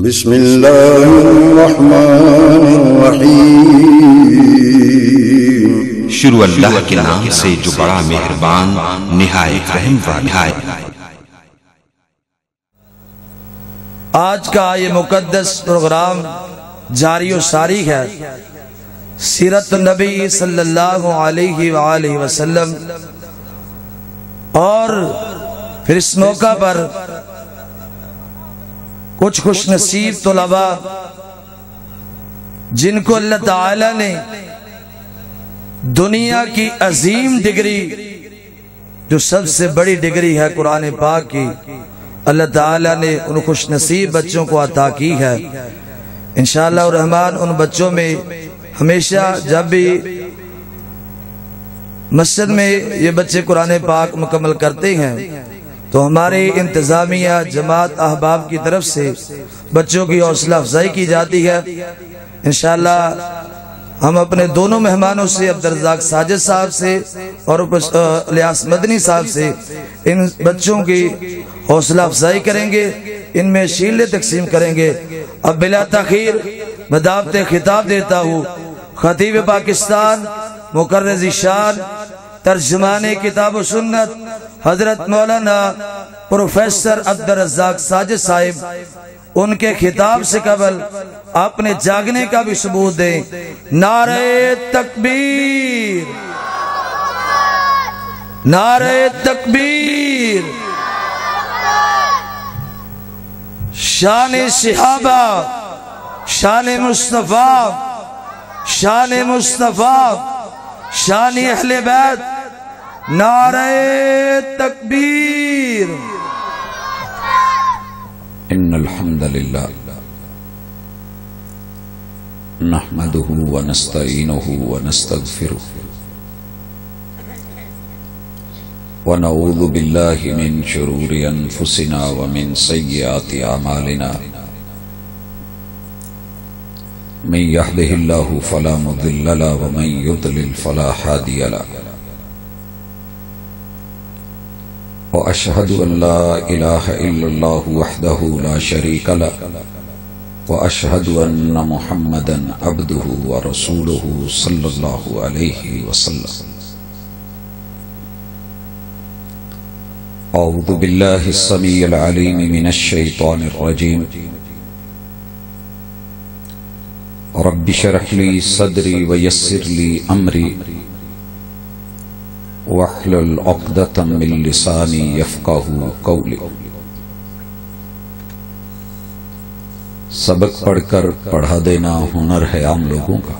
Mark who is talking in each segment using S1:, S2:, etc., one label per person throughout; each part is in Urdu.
S1: بسم اللہ الرحمن الرحیم۔
S2: شروع اللہ کے نام سے جو بڑا مہربان نہایت رحم والا ہے۔
S3: آج کا یہ مقدس پروگرام جاری و ساری ہے سیرت النبی صلی اللہ علیہ وآلہ وسلم، اور پھر اس موقع پر کچھ خوش نصیب طلباء جن کو اللہ تعالی نے دنیا کی عظیم ڈگری، جو سب سے بڑی ڈگری ہے قرآن پاک کی، اللہ تعالی نے ان خوش نصیب بچوں کو عطا کی ہے۔ انشاءاللہ الرحمن ان بچوں میں ہمیشہ جب بھی مسجد میں یہ بچے قرآن پاک مکمل کرتے ہیں تو ہمارے انتظامیہ جماعت احباب کی طرف سے بچوں کی حوصلہ افزائی کی جاتی ہے۔ انشاءاللہ ہم اپنے دونوں مہمانوں سے عبدالرزاق ساجد صاحب سے اور الیاس مدنی صاحب سے ان بچوں کی حوصلہ افزائی کریں گے، ان میں شیلیں تقسیم کریں گے۔ اب بلا تاخیر بدعوت خطاب دیتا ہوں خطیب پاکستان، مقرر ذیشان، ترجمان کتاب و سنت حضرت مولانا پروفیسر عبدالرزاق ساجد صاحب۔ ان کے خطاب سے قبل اپنے جاگنے کا بھی ثبوت دیں۔ نعرہ تکبیر، نعرہ تکبیر، شان صحابہ، شان مصطفیٰ، شان مصطفیٰ، شان اہل بیت، نعرہ تکبیر۔
S4: ان الحمد للہ نحمده ونستعینه ونستغفره ونعوذ باللہ من شرور انفسنا ومن سیئات اعمالنا، من يهده الله فلا مضل له ومن يضلل فلا هادي له، وأشهد أن لا إله إلا الله وحده لا شريك له، وأشهد أن محمدا عبده ورسوله صلى الله عليه وسلم۔ أعوذ بالله السميع العليم من الشيطان الرجيم، رب اشرح لي صدري ويسر لي أمري واحلل عقدة من لساني يفقهوا قولي۔ سبق پڑھ کر پڑھا دینا ہنر ہے عام لوگوں کا،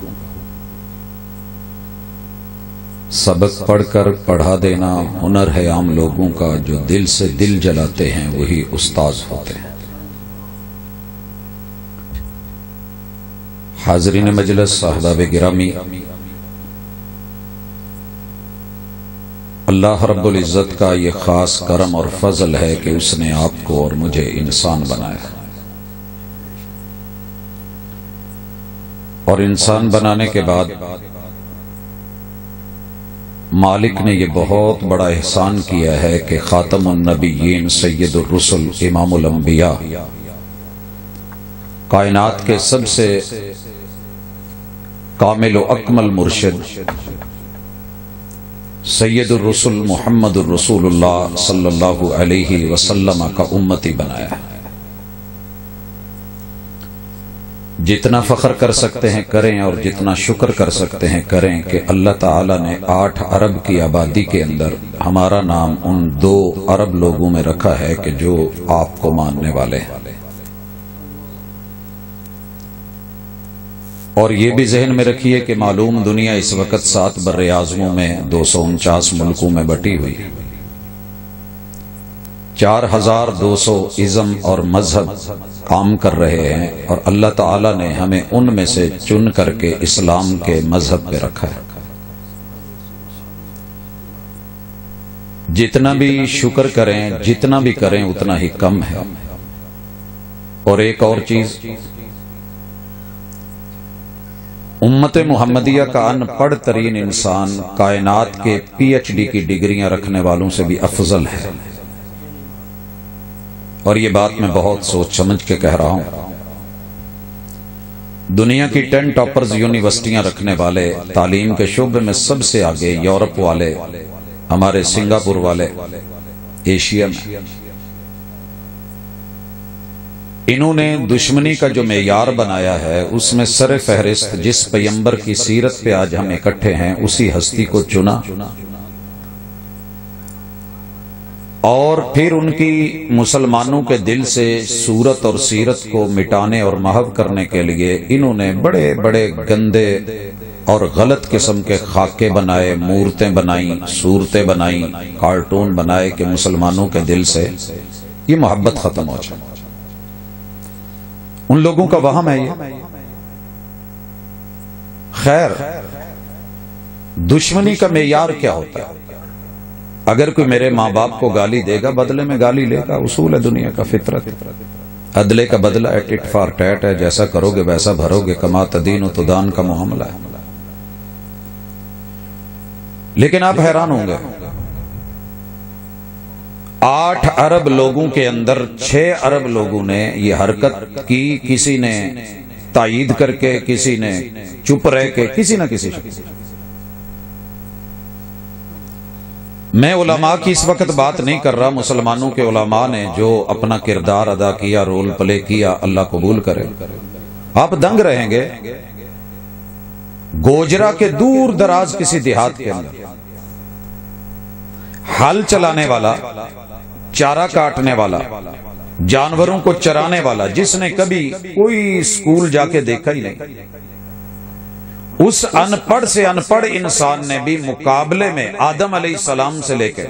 S4: سبق پڑھ کر پڑھا دینا ہنر ہے عام لوگوں کا، جو دل سے دل جلاتے ہیں وہی استاذ ہوتے ہیں۔ حاضرین مجلس، احباب گرامی، اللہ رب العزت کا یہ خاص کرم اور فضل ہے کہ اس نے آپ کو اور مجھے انسان بنایا، اور انسان بنانے کے بعد مالک نے یہ بہت بڑا احسان کیا ہے کہ خاتم النبیین، سید الرسل، امام الانبیاء، کائنات کے سب سے کامل و اکمل مرشد سید الرسل محمد الرسول اللہ صلی اللہ علیہ وسلم کا امتی بنایا ہے۔ جتنا فخر کر سکتے ہیں کریں، اور جتنا شکر کر سکتے ہیں کریں کہ اللہ تعالی نے 8 ارب کی آبادی کے اندر ہمارا نام ان 2 ارب لوگوں میں رکھا ہے کہ جو آپ کو ماننے والے ہیں۔ اور یہ بھی ذہن میں رکھیے کہ معلوم دنیا اس وقت 7 بر اعظموں میں 249 ملکوں میں بٹی ہوئی ہے، 4200 ازم اور مذہب کام کر رہے ہیں، اور اللہ تعالی نے ہمیں ان میں سے چن کر کے اسلام کے مذہب پہ رکھا ہے۔ جتنا بھی شکر کریں، جتنا بھی کریں اتنا ہی کم ہے۔ اور ایک اور چیز، امت محمدیہ کا ان پڑھ ترین انسان کائنات کے PhD کی ڈگریاں رکھنے والوں سے بھی افضل ہے، اور یہ بات میں بہت سوچ سمجھ کے کہہ رہا ہوں۔ دنیا کی 10 ٹاپرز یونیورسٹیاں رکھنے والے، تعلیم کے شعبے میں سب سے آگے یورپ والے، ہمارے سنگاپور والے، ایشیا میں، انہوں نے دشمنی کا جو معیار بنایا ہے اس میں سر فہرست جس پیغمبر کی سیرت پہ آج ہم اکٹھے ہیں اسی ہستی کو چنا، اور پھر ان کی مسلمانوں کے دل سے صورت اور سیرت کو مٹانے اور محو کرنے کے لیے انہوں نے بڑے بڑے گندے اور غلط قسم کے خاکے بنائے، مورتیں بنائیں، صورتیں بنائیں، کارٹون بنائے کہ مسلمانوں کے دل سے یہ محبت ختم ہو جائے۔ ان لوگوں کا وہم ہے یہ۔ خیر، دشمنی کا معیار کیا ہوتا ہے؟ اگر کوئی میرے ماں باپ کو گالی دے گا بدلے میں گالی لے گا، اصول ہے دنیا کا، فطرت، عدلے کا بدلہ ہے، ٹٹ فار ٹیٹ ہے، جیسا کرو گے ویسا بھرو گے، کما تدین و تدان کا معاملہ ہے۔ لیکن آپ حیران ہوں گے، 8 ارب لوگوں کے اندر 6 ارب لوگوں نے یہ حرکت کی، کسی نے تائید کر کے، کسی نے چپ رہ کے، کسی نہ کسی شکل۔ میں علماء کی اس وقت بات نہیں کر رہا، مسلمانوں کے علماء نے جو اپنا کردار ادا کیا، رول پلے کیا، اللہ قبول کرے۔ آپ دنگ رہیں گے، گوجرا کے دور دراز کسی دیہات کے اندر ہل چلانے والا، چارہ کاٹنے والا، جانوروں کو چرانے والا، جس نے کبھی کوئی اسکول جا کے دیکھا ہی نہیں، اس ان پڑھ سے ان پڑھ انسان نے بھی مقابلے میں آدم علیہ السلام سے لے کے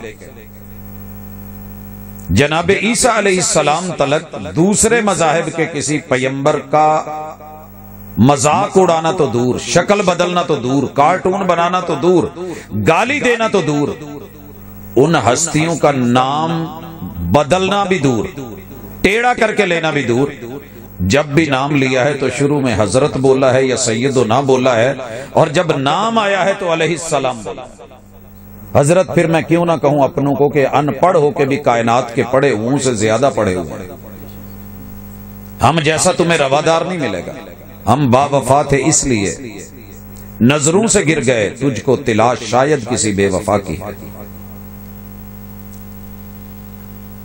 S4: جناب عیسیٰ علیہ السلام تلک دوسرے مذاہب کے کسی پیغمبر کا مذاق اڑانا تو دور، شکل بدلنا تو دور، کارٹون بنانا تو دور، گالی دینا تو دور، ان ہستیوں کا نام بدلنا بھی دور، ٹیڑھا کر کے لینا بھی دور۔ جب بھی نام لیا ہے تو شروع میں حضرت بولا ہے یا سید و نہ بولا ہے، اور جب نام آیا ہے تو علیہ السلام بولا۔ حضرت پھر میں کیوں نہ کہوں اپنوں کو کہ ان پڑھ ہو کے بھی کائنات کے پڑھے ہوں سے زیادہ پڑھے ہوئے، ہم جیسا تمہیں روادار نہیں ملے گا۔ ہم با وفا تھے اس لیے نظروں سے گر گئے، تجھ کو تلاش شاید کسی بے وفا کی ہے۔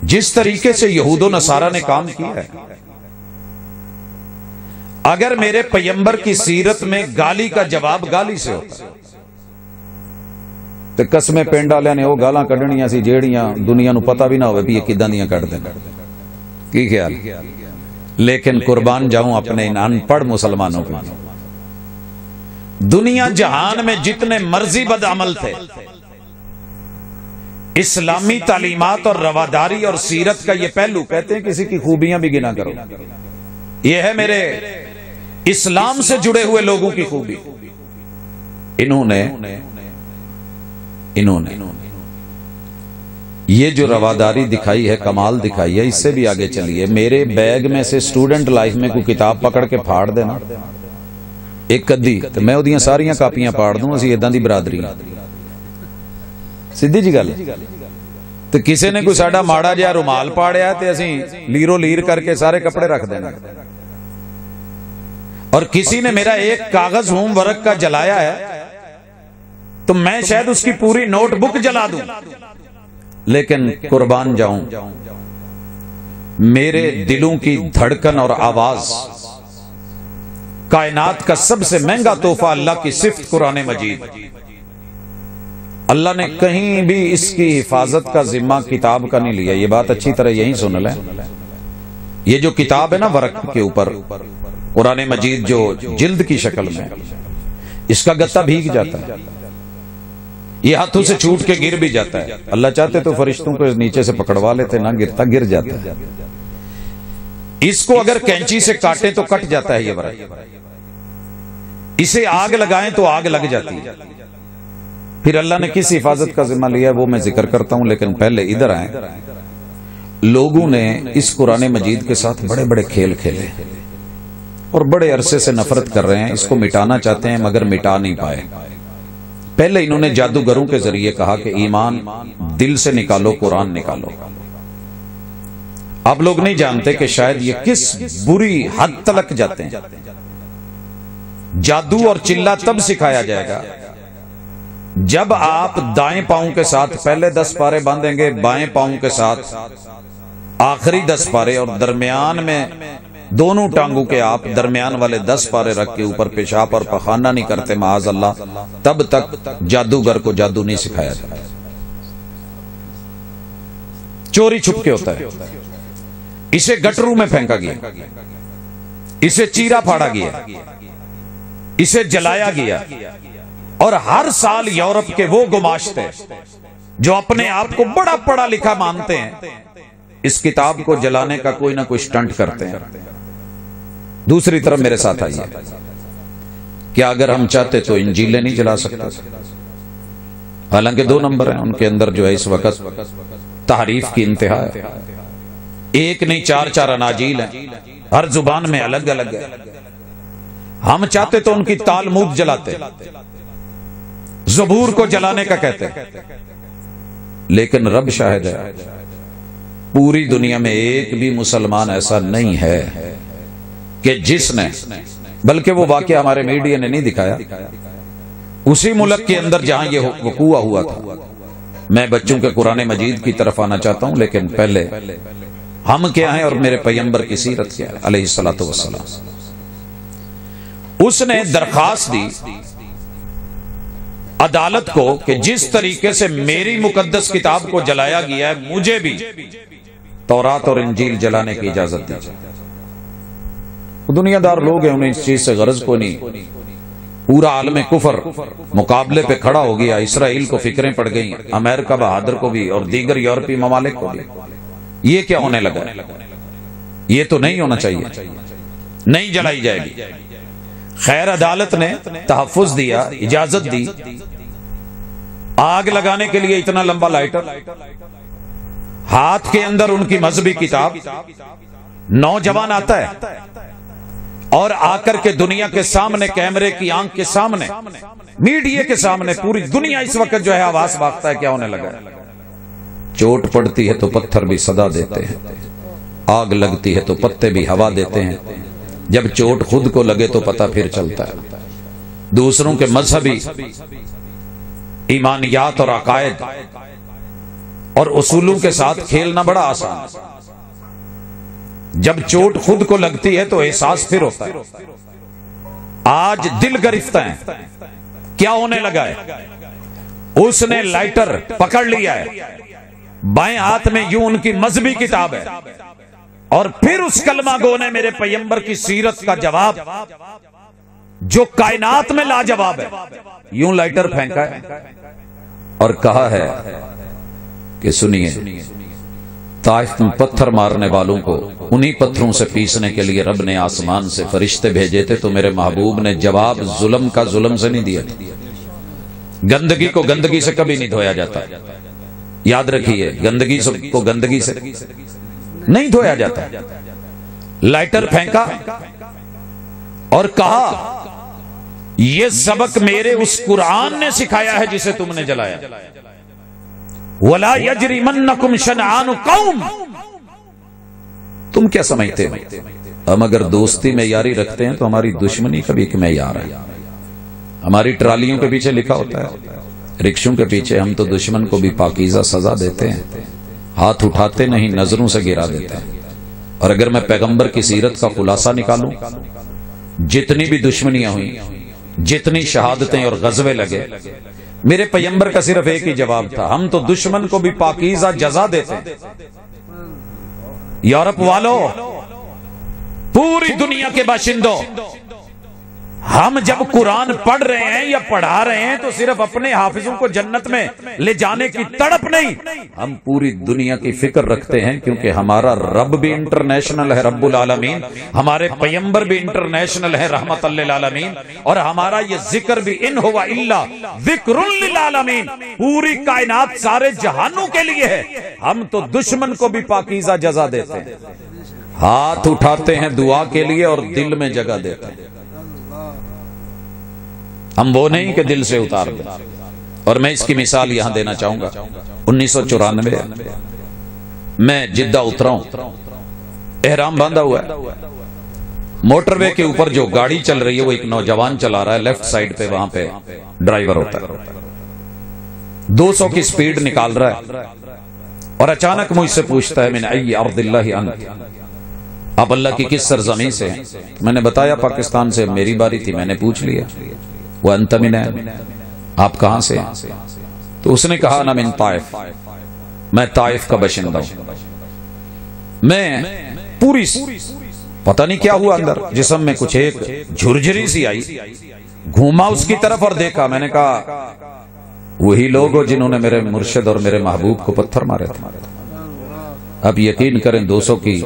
S4: جس طریقے سے یہود و نصارہ نے کام کیا ہے، اگر میرے پیغمبر کی سیرت میں گالی کا جواب گالی سے ہوتا تو قسمیں پنڈ والے نے وہ گالاں کڈنیاں سی جیڑیاں دنیا نو پتہ بھی نہ ہوئے بھی یہ کداں دیاں کڈ دین، کی خیال؟ لیکن قربان جاؤں اپنے ان ان پڑھ مسلمانوں کو، دنیا جہان میں جتنے مرضی بدعمل تھے، اسلامی تعلیمات اور رواداری اور سیرت کا یہ پہلو، کہتے ہیں کسی کی خوبیاں بھی گنا کرو، یہ ہے میرے اسلام سے جڑے ہوئے لوگوں کی خوبی۔ انہوں نے یہ جو رواداری دکھائی ہے، کمال دکھائی ہے، اس سے بھی آگے چلیے۔ میرے بیگ میں سے اسٹوڈنٹ لائف میں کوئی کتاب پکڑ کے پھاڑ دینا ایک کدی تو میں وہ ساریاں کاپیاں پاڑ دوں، اسی اداں دی برادری سیدھی جی گل۔ تو کسی نے کوئی ساڈا ماڑا جہا رومال پاڑیا تے اسی لیرو لیر کر کے سارے کپڑے رکھ دینا، اور کسی نے میرا ایک کاغذ ہوم ورک کا جلایا ہے تو میں شاید اس کی پوری نوٹ بک جلا دوں، لیکن قربان جاؤں میرے دلوں کی دھڑکن اور آواز، کائنات کا سب سے مہنگا تحفہ اللہ کی صفت قرآن مجید، اللہ نے کہیں بھی اس کی حفاظت کا ذمہ کتاب کا نہیں لیا۔ یہ بات اچھی طرح یہی سن لیں، یہ جو کتاب ہے نا ورق کے اوپر قرآن مجید جو جلد کی شکل میں، اس کا گتا بھیگ جاتا ہے، یہ ہاتھوں سے چھوٹ کے گر بھی جاتا ہے، اللہ چاہتے تو فرشتوں کو نیچے سے پکڑوا لیتے، نہ گرتا، گر جاتا ہے۔ اس کو اگر کینچی سے کاٹے تو کٹ جاتا ہے یہ ورق، اسے آگ لگائیں تو آگ لگ جاتی ہے۔ پھر اللہ نے کس حفاظت کا ذمہ لیا ہے وہ میں ذکر کرتا ہوں، لیکن پہلے ادھر آئیں۔ لوگوں نے اس قرآن مجید کے ساتھ بڑے بڑے کھیل کھیلے اور بڑے عرصے سے نفرت کر رہے ہیں، اس کو مٹانا چاہتے ہیں مگر مٹا نہیں پائے۔ پہلے انہوں نے جادوگروں کے ذریعے کہا کہ ایمان دل سے نکالو، قرآن نکالو۔ آپ لوگ نہیں جانتے کہ شاید یہ کس بری حد تلک جاتے ہیں۔ جادو اور چلا تب سکھایا جائے گا جب آپ دائیں پاؤں کے ساتھ پہلے 10 پارے باندھیں گے، بائیں پاؤں کے ساتھ آخری 10 پارے، اور درمیان میں دونوں ٹانگوں کے آپ درمیان والے 10 پارے رکھ کے اوپر پیشاب اور پخانہ نہیں کرتے معاذ اللہ، تب تک جادوگر کو جادو نہیں سکھایا جاتا۔ چوری چھپ کے ہوتا ہے، اسے گٹروں میں پھینکا گیا، اسے چیرا پھاڑا گیا، اسے جلایا گیا، اور ہر سال یورپ کے وہ گماشتے جو اپنے آپ کو بڑا پڑھا لکھا مانتے ہیں اس کتاب کو جلانے کا کوئی نہ کوئی سٹنٹ کرتے ہیں۔ دوسری طرف میرے ساتھ آئیے، کیا اگر ہم چاہتے تو انجیلیں نہیں جلا سکتے؟ حالانکہ 2 نمبر ہیں ان کے اندر جو ہے اس وقت تحریف کی انتہا ہے، ایک نہیں 4 اناجیل ہیں، ہر زبان میں الگ الگ ہے۔ ہم چاہتے تو ان کی تالمود جلاتے، زبور کو جلانے کا کہتے، لیکن رب شاہد ہے پوری دنیا میں ایک بھی مسلمان ایسا نہیں ہے کہ جس نے، بلکہ وہ واقعہ ہمارے میڈیا نے نہیں دکھایا، اسی ملک کے اندر جہاں یہ وقوع ہوا تھا۔ میں بچوں کے قرآن مجید کی طرف آنا چاہتا ہوں، لیکن پہلے ہم کیا ہیں اور میرے پیغمبر کی سیرت کیا ہے علیہ الصلوۃ والسلام۔ اس نے درخواست دی عدالت کو کہ جس طریقے سے میری مقدس کتاب کو جلایا گیا ہے مجھے بھی تورات اور انجیل جلانے کی اجازت دی جائے۔ دنیا دار لوگ ہیں، انہیں اس چیز سے غرض کو نہیں، پورا عالم کفر مقابلے پہ کھڑا ہو گیا، اسرائیل کو فکریں پڑ گئیں، امریکہ بہادر کو بھی اور دیگر یورپی ممالک کو بھی۔ یہ کیا ہونے لگا؟ یہ تو نہیں ہونا چاہیے، نہیں جلائی جائے گی۔ خیر عدالت نے تحفظ دیا، اجازت دی۔ آگ لگانے کے لیے اتنا لمبا لائٹر، ہاتھ کے اندر ان کی مذہبی کتاب، نوجوان آتا ہے اور آ کر کے دنیا کے سامنے، کیمرے کی آنکھ کے سامنے، میڈیا کے سامنے پوری دنیا اس وقت جو ہے آواز باغتا ہے، کیا ہونے لگا ہے؟ چوٹ پڑتی ہے تو پتھر بھی صدا دیتے ہیں، آگ لگتی ہے تو پتے بھی ہوا دیتے ہیں، جب چوٹ خود کو لگے تو پتہ پھر چلتا ہے۔ دوسروں کے مذہبی ایمانیات اور عقائد اور اصولوں کے ساتھ کھیلنا بڑا آسان، جب چوٹ خود کو لگتی ہے تو احساس پھر ہوتا ہے۔ آج دل گرفتہ ہیں، کیا ہونے لگا ہے؟ اس نے لائٹر پکڑ لیا ہے، بائیں ہاتھ میں یوں ان کی مذہبی کتاب ہے، اور پھر اس کلمہ گو نے میرے پیغمبر کی سیرت کا جواب جو کائنات میں لاجواب ہے، یوں لائٹر پھینکا ہے اور کہا ہے کہ سنیے، طائف میں پتھر مارنے والوں کو انہی پتھروں سے پیسنے کے لیے رب نے آسمان سے فرشتے بھیجے تھے، تو میرے محبوب نے جواب ظلم کا ظلم سے نہیں دیا۔ گندگی کو گندگی سے کبھی نہیں دھویا جاتا، یاد رکھیے، گندگی کو گندگی سے نہیں دھویا جاتا۔ لائٹر پھینکا اور کہا یہ سبق میرے اس قرآن نے سکھایا ہے جسے تم نے جلایا۔ وَلَا يَجْرِمَنَّكُمْ شَنْعَانُ قَوْمٍ، تم کیا سمجھتے ہو ہم اگر دوستی میں یاری رکھتے ہیں تو ہماری دشمنی کا بھی ایک معیار ہے۔ ہماری ٹرالیوں کے پیچھے لکھا ہوتا ہے، رکشوں کے پیچھے، ہم تو دشمن کو بھی پاکیزہ سزا دیتے ہیں، ہاتھ اٹھاتے نہیں، نظروں سے گرا دیتے ہیں۔ اور اگر میں پیغمبر کی سیرت کا خلاصہ نکالوں، جتنی بھی دشمنیاں ہوئیں، جتنی شہادتیں اور غزوے لگے، میرے پیغمبر کا صرف ایک ہی جواب تھا، ہم تو دشمن کو بھی پاکیزہ جزا دیتے ہیں۔ یورپ والو، پوری دنیا کے باشندوں، ہم جب قرآن پڑھ رہے ہیں یا پڑھا رہے ہیں تو صرف اپنے حافظوں کو جنت میں لے جانے کی تڑپ نہیں، ہم پوری دنیا کی فکر رکھتے ہیں، کیونکہ ہمارا رب بھی انٹرنیشنل ہے، رب العالمین، ہمارے پیغمبر بھی انٹرنیشنل ہے، رحمت للعالمین، اور ہمارا یہ ذکر بھی ان ہوا الا ذکر للعالمین، پوری کائنات سارے جہانوں کے لیے ہے۔ ہم تو دشمن کو بھی پاکیزہ جزا دیتے ہیں، ہاتھ اٹھاتے ہیں دعا کے لیے اور دل میں جگہ دیتے ہیں۔ ہم وہ نہیں کہ دل سے اتار دیں۔ اور میں اس کی مثال یہاں دینا چاہوں گا، 1994 میں جدہ اترا ہوں، احرام باندھا ہوا ہے، موٹر وے کے اوپر جو گاڑی چل رہی ہے وہ ایک نوجوان چلا رہا ہے، لیفٹ سائڈ پہ وہاں پہ ڈرائیور ہوتا ہے، 200 کی سپیڈ نکال رہا ہے اور اچانک مجھ سے پوچھتا ہے من ای ارض اللہ انت، آپ اللہ کی کس سرزمین سے ہیں؟ میں نے بتایا پاکستان سے، میری باری تھی میں نے پوچھ لیا، وانت من این، آپ کہاں سے ہیں؟ تو اس نے کہا انا من طائف، میں طائف کا باشندہ ہوں۔ میں پوری پتہ نہیں کیا ہوا اندر جسم میں کچھ ایک جھرجھری سی آئی، گھوما اس کی طرف اور دیکھا، میں نے کہا وہی لوگ ہو جنہوں نے میرے مرشد اور میرے محبوب کو پتھر مارے تھے۔ اب یقین کریں 200 کی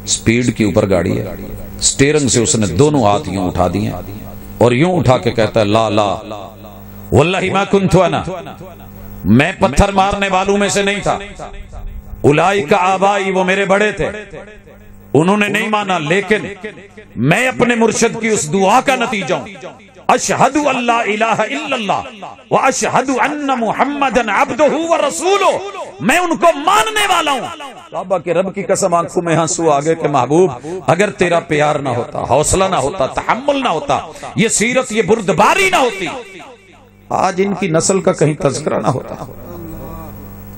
S4: سپیڈ کی اوپر گاڑی ہے، سٹیرنگ سے اس نے دونوں ہاتھ یوں اٹھا دیے اور یوں اٹھا کے کہتا ہے لا لا واللہ ما کنت انا، میں پتھر مارنے والوں میں سے نہیں تھا، اولئک آبائی، وہ میرے بڑے تھے، انہوں نے نہیں مانا، لیکن میں اپنے مرشد کی اس دعا کا نتیجہ ہوں، اشہد ان لا الہ الا اللہ واشہد ان محمدن عبدہ ورسولہ، میں ان کو ماننے والا ہوں۔ صحابہ کے رب کی قسم آنکھوں میں آنسو آگے کہ محبوب اگر تیرا پیار نہ ہوتا، حوصلہ نہ ہوتا، تحمل نہ ہوتا، یہ سیرت، یہ بردباری نہ ہوتی، آج ان کی نسل کا کہیں تذکرہ نہ ہوتا۔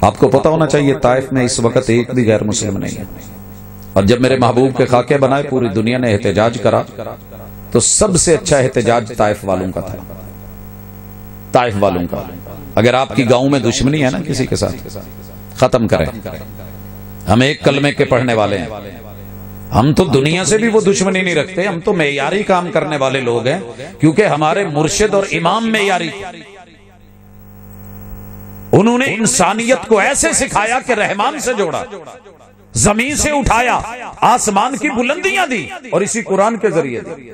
S4: آپ کو پتا ہونا چاہیے طائف میں اس وقت ایک بھی غیر مسلم نہیں ہے، اور جب میرے محبوب کے خاکے بنائے پوری دنیا نے احتجاج کرا تو سب سے اچھا احتجاج طائف والوں کا تھا، طائف والوں کا۔ اگر آپ کی گاؤں میں دشمنی ہے نا کسی کے ساتھ، ختم کریں۔ ہم ایک کلمے کے پڑھنے والے ہیں، ہم تو دنیا سے بھی وہ دشمنی نہیں رکھتے، ہم تو معیاری کام کرنے والے لوگ ہیں، کیونکہ ہمارے مرشد اور امام معیاری تھے۔ انہوں نے انسانیت کو ایسے سکھایا کہ رحمان سے جوڑا، زمین سے اٹھایا، آسمان کی بلندیاں دی، اور اسی قرآن کے ذریعے دی۔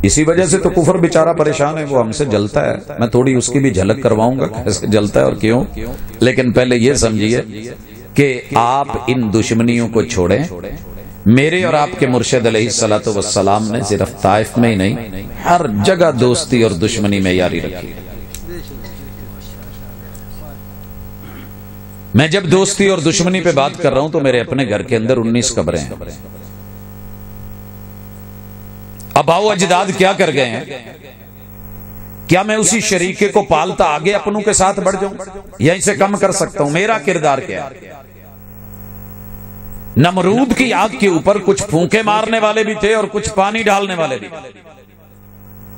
S4: اسی وجہ سے تو کفر بیچارہ پریشان ہے، وہ ہم سے جلتا ہے، میں تھوڑی اس کی بھی جھلک کرواؤں گا کیسے جلتا ہے اور کیوں، لیکن پہلے یہ سمجھیے کہ آپ ان دشمنیوں کو چھوڑیں۔ میرے اور آپ کے مرشد علیہ الصلوۃ والسلام نے صرف طائف میں ہی نہیں، ہر جگہ دوستی اور دشمنی میں یاری رکھی۔ میں جب دوستی اور دشمنی پہ بات کر رہا ہوں تو میرے اپنے گھر کے اندر 19 قبریں ہیں۔ اباؤ اجداد کیا کر گئے ہیں، کیا میں اسی شریکے کو پالتا آگے اپنوں کے ساتھ بڑھ جاؤں یا اسے کم کر سکتا ہوں؟ میرا کردار کیا ہے؟ نمرود کی آگ کے اوپر کچھ پھونکے مارنے والے بھی تھے اور کچھ پانی ڈالنے والے بھی۔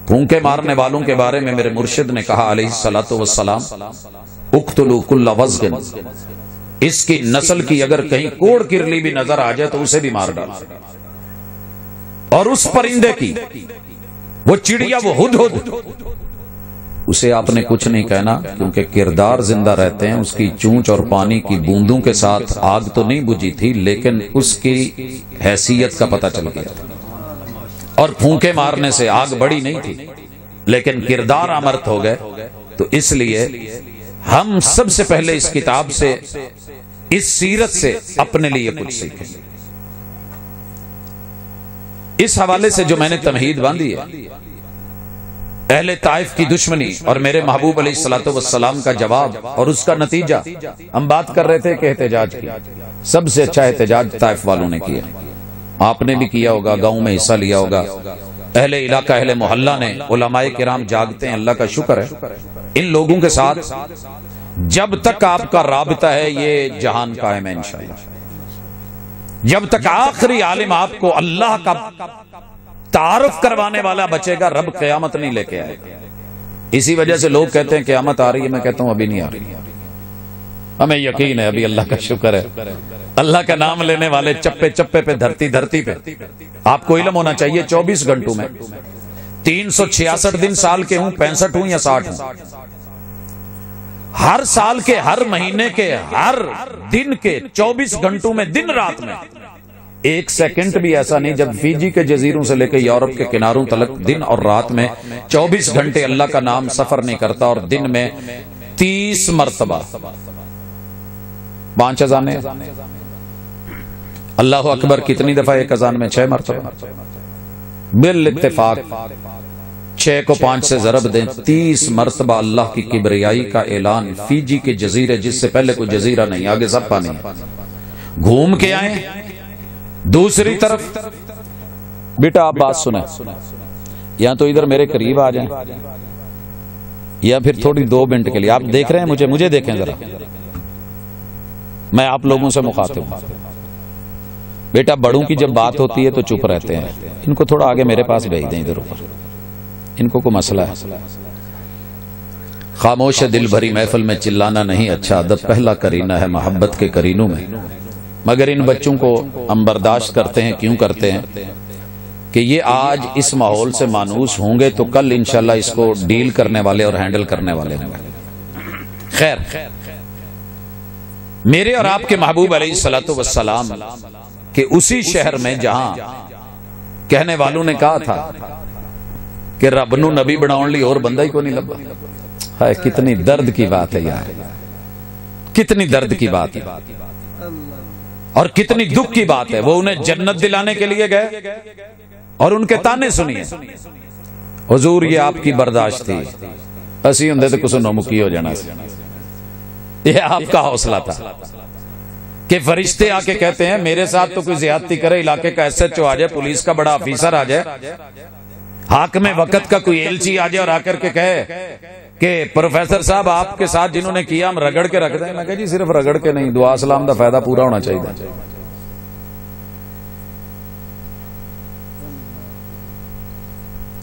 S4: پھونکے مارنے والوں کے بارے میں میرے مرشد نے کہا علیہ الصلوۃ والسلام اقتلوا کل وزغ، اس کی نسل کی اگر کہیں کوڑ کرلی بھی نظر آ جائے تو اسے بھی مار ڈال، اور اس پرندے کی، وہ چڑیا، وہ ہدہد، اسے آپ نے کچھ نہیں کہنا، کیونکہ کردار زندہ رہتے ہیں۔ اس کی چونچ اور پانی کی بوندوں کے ساتھ آگ تو نہیں بجھی تھی، لیکن اس کی حیثیت کا پتہ چل گیا تھا، اور پھونکے مارنے سے آگ بڑی نہیں تھی، لیکن کردار امرت ہو گئے۔ تو اس لیے ہم سب سے پہلے اس کتاب سے، اس سیرت سے اپنے لیے کچھ سیکھیں۔ اس حوالے سے جو میں نے تمہید باندھی ہے، اہل طائف کی دشمنی اور میرے محبوب علیہ الصلوۃ والسلام کا جواب اور اس کا نتیجہ، ہم بات کر رہے تھے کہ احتجاج کی، سب سے اچھا احتجاج طائف والوں نے کیا، آپ نے بھی کیا ہوگا، گاؤں میں حصہ لیا ہوگا، اہل علاقہ، اہل محلہ نے، علماء کرام جاگتے ہیں، اللہ کا شکر ہے۔ ان لوگوں کے ساتھ جب تک آپ کا رابطہ ہے یہ جہان قائم ہے انشاءاللہ، جب تک آخری عالم آپ کو اللہ کا تعارف کروانے والا بچے گا، رب قیامت نہیں لے کے آئے گا۔ اسی وجہ سے لوگ کہتے ہیں قیامت آ رہی ہے، میں کہتا ہوں ابھی نہیں آ رہی، ہمیں یقین ہے، ابھی اللہ کا شکر ہے، اللہ کا نام لینے والے چپے چپے پہ، دھرتی پہ۔ آپ کو علم ہونا چاہیے 24 گھنٹوں میں 366 دن سال کے ہوں، 65 ہوں یا 60 ہوں، ہر سال کے، ہر مہینے کے، ہر دن کے 24 گھنٹوں میں، دن رات میں ایک سیکنڈ بھی ایسا نہیں جب فیجی کے جزیروں سے لے کے یورپ کے کناروں تلک دن اور رات میں 24 گھنٹے اللہ کا نام سفر نہیں کرتا، اور دن میں 30 مرتبہ 5 اذانیں، اللہ اکبر کتنی دفعہ ایک اذان میں؟ 6 مرتبہ، بالاتفاق 6 کو 5 سے ضرب دیں، 30 مرتبہ اللہ کی کبریائی کا اعلان۔ فیجی کے جزیرے، جس سے پہلے کوئی جزیرہ نہیں، آگے سب پانی ہے، گھوم کے آئیں۔ دوسری طرف بیٹا آپ بات سنیں، یا تو ادھر میرے قریب آ جائیں یا پھر تھوڑی 2 منٹ کے لیے آپ دیکھ رہے ہیں مجھے دیکھیں ذرا، میں آپ لوگوں سے مخاطب ہوں۔ بیٹا بڑوں کی جب بات ہوتی ہے تو چپ رہتے ہیں، ان کو تھوڑا آگے میرے پاس بھیج دیں، ادھر اوپر، ان کو کوئی مسئلہ ہے۔ خاموش دل بھری محفل میں چلانا نہیں اچھا، ادب پہلا کرینہ ہے محبت کے کرینوں میں، مگر ان بچوں کو ہم برداشت کرتے ہیں، کیوں کرتے ہیں کہ یہ آج اس ماحول سے مانوس ہوں گے تو کل انشاءاللہ اس کو ڈیل کرنے والے اور ہینڈل کرنے والے ہوں گے۔ خیر، میرے اور آپ کے محبوب علیہ الصلوۃ والسلام کہ اسی شہر میں جہاں کہنے والوں نے کہا تھا کہ رب نو نبی بناؤن لی اور بندہ ہی کو نہیں لبا، ہائے کتنی درد کی بات ہے یار، کتنی درد کی بات ہے اور کتنی دکھ کی بات ہے۔ وہ انہیں جنت دلانے کے لیے گئے اور ان کے تانے سنیے۔ حضور یہ آپ کی برداشت تھی، اسی ہندے تو کسو نمکی ہو جانا سی، یہ آپ کا حوصلہ تھا کہ فرشتے آ کے کہتے ہیں میرے ساتھ تو کوئی زیادتی کرے، علاقے کا ایس ایچ او آ جائے، پولیس کا بڑا آفیسر آ جائے، حاکم وقت کا کوئی ایلچی آ جائے اور آ کر کے کہے کہ پروفیسر صاحب آپ کے ساتھ جنہوں نے کیا ہم رگڑ کے رکھ دیں، میں کہا جی صرف رگڑ کے نہیں، دعا سلام دا فائدہ پورا ہونا چاہیے۔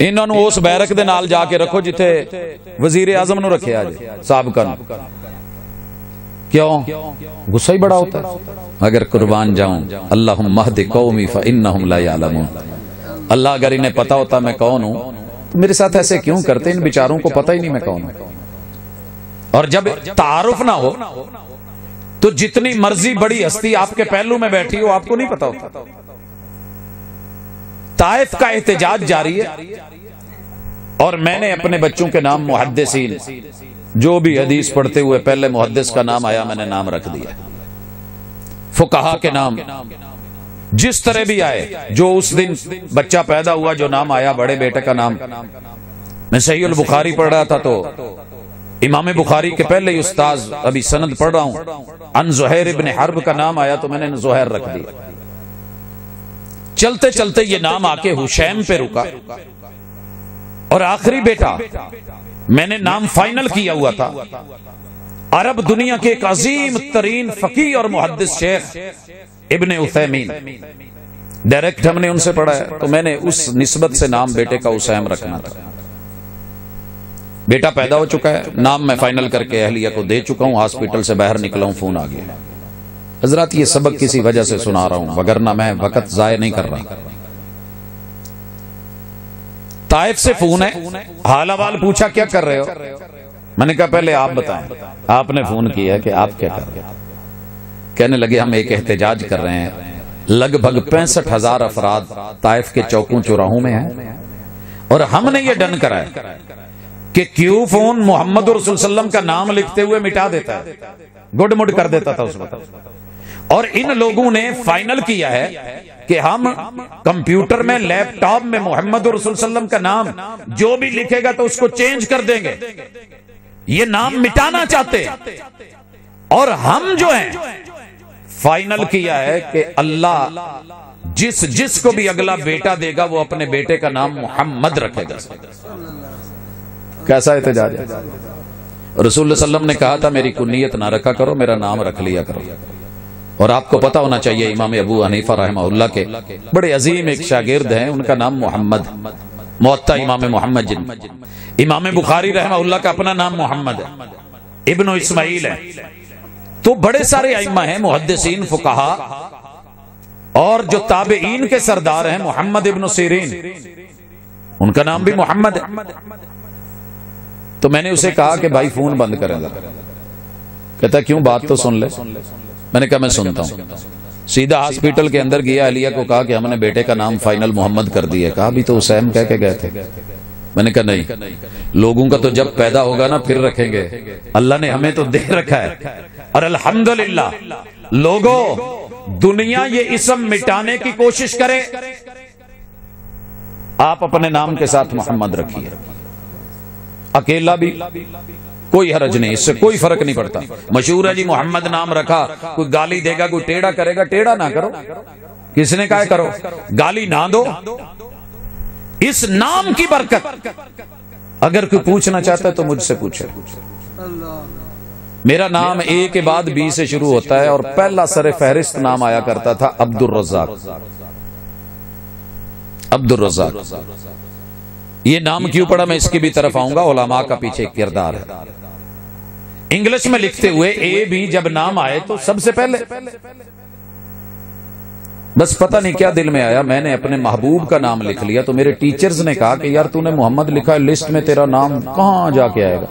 S4: انہوں نے اس بیرک دے نال جا کے رکھو جتھے وزیر اعظم نو رکھے آج سابقہ نو، کیوں غصہ ہی بڑا ہوتا ہے۔ اگر قربان جاؤں اللہم اہد قومی فانہم لا یعلمون، اللہ اگر انہیں پتا ہوتا میں کون ہوں تو میرے ساتھ ایسے کیوں کرتے، ان بیچاروں کو پتہ ہی نہیں میں کون ہوں۔ اور جب تعارف نہ ہو تو جتنی مرضی بڑی ہستی آپ کے پہلو میں بیٹھی ہو آپ کو نہیں پتا ہوتا۔ طائف کا احتجاج جاری ہے اور میں نے اپنے بچوں کے نام محدثین، جو بھی حدیث پڑھتے ہوئے پہلے محدث کا نام آیا میں نے نام رکھ دیا، فقہا کے نام جس طرح بھی آئے، جو اس دن بچہ پیدا ہوا جو نام آیا، بڑے بیٹے کا نام، میں صحیح البخاری پڑھ رہا تھا تو امام بخاری کے پہلے استاذ ابھی سند پڑھ رہا ہوں، ان زہیر ابن حرب کا نام آیا تو میں نے زہیر رکھ دیا۔ چلتے چلتے یہ نام آ کے حشیم پہ رکا اور آخری بیٹا میں نے نام فائنل کیا ہوا تھا، عرب دنیا کے ایک عظیم ترین فقیہ اور محدث شیخ ابن عثیمین، ڈائریکٹ ہم نے ان سے پڑھا ہے تو میں نے اس نسبت سے نام بیٹے کا حسین رکھنا تھا۔ بیٹا پیدا ہو چکا ہے، نام میں فائنل کر کے اہلیہ کو دے چکا ہوں، ہاسپٹل سے باہر نکلا ہوں، فون آ گیا۔ حضرات یہ سبق کسی وجہ سے سنا رہا ہوں وگرنہ میں وقت ضائع نہیں کر رہا۔ طائف سے فون ہے، حال احوال پوچھا کیا کر رہے ہو، میں نے کہا پہلے آپ بتائیں، آپ نے فون کیا کہ آپ کیا کر رہے ہیں؟ کہنے لگے ہم ایک احتجاج کر رہے ہیں، لگ بھگ 65,000 افراد طائف کے چوکوں چوراہوں میں ہیں اور ہم نے یہ ڈن کرا ہے کہ کیوں فون محمد رسول صلی اللہ علیہ وسلم کا نام لکھتے ہوئے مٹا دیتا ہے، گڈ مڈ کر دیتا تھا اس وقت، اور ان لوگوں نے فائنل کیا ہے کہ ہم کمپیوٹر میں لیپ ٹاپ میں محمد رسول صلی اللہ علیہ وسلم کا نام جو بھی لکھے گا تو اس کو چینج کر دیں گے، یہ نام مٹانا چاہتے ہیں۔ اور ہم جو ہیں فائنل کیا ہے کہ اللہ جس کو بھی اگلا بیٹا دے گا وہ اپنے بیٹے کا نام محمد رکھے گا۔ کیسا احتجاج ہے؟ رسول اللہ صلی اللہ علیہ وسلم نے کہا تھا میری کنیت نہ رکھا کرو، میرا نام رکھ لیا کرو۔ اور آپ کو پتا ہونا چاہیے امام ابو حنیفہ رحمہ اللہ کے بڑے عظیم ایک شاگرد ہیں، ان کا نام محمد، موطا امام محمد جن، امام بخاری رحمہ اللہ کا اپنا نام محمد ہے، ابن اسماعیل ہے، تو بڑے سارے ائمہ ہیں، محدثین، فقہا، اور جو تابعین کے سردار ہیں محمد ابن سیرین، ان کا نام بھی محمد ہے۔ تو میں نے اسے کہا کہ بھائی فون بند کریں گا، کہتا کیوں، بات تو سن لے۔ میں نے کہا میں سنتا ہوں۔ سیدھا ہاسپٹل کے اندر گیا، اہلیہ کو کہا کہ ہم نے بیٹے کا نام فائنل محمد کر دیا۔ کہا بھی تو حسین کہہ کے گئے تھے۔ میں نے کہا نہیں، لوگوں کا تو جب پیدا ہوگا نا پھر رکھیں گے، اللہ نے ہمیں تو دے رکھا ہے۔ اور الحمدللہ لوگوں، دنیا یہ اسم مٹانے کی کوشش کرے، آپ اپنے نام کے ساتھ محمد رکھیے، اکیلا بھی کوئی حرج نہیں، اس سے کوئی فرق نہیں پڑتا۔ مشہور ہے جی محمد نام رکھا، کوئی گالی دے گا، کوئی ٹیڑھا کرے گا، ٹیڑھا نہ کرو، کس نے کہا کرو؟ گالی نہ دو، اس نام کی برکت اگر کوئی پوچھنا چاہتا ہے تو مجھ سے پوچھے۔ میرا نام اے کے بعد بی سے شروع ہوتا ہے اور پہلا سر فہرست نام آیا کرتا تھا عبد الرزاق۔ عبد الرزاق یہ نام کیوں پڑا میں اس کی بھی طرف آؤں گا، علماء کا پیچھے ایک کردار ہے۔ انگلش میں لکھتے ہوئے اے بی جب نام آئے تو سب سے پہلے بس پتہ نہیں کیا دل میں آیا، میں نے اپنے محبوب کا نام لکھ لیا تو میرے ٹیچرز نے کہا کہ یار تو نے محمد لکھا ہے، لسٹ میں تیرا نام کہاں جا کے آئے گا؟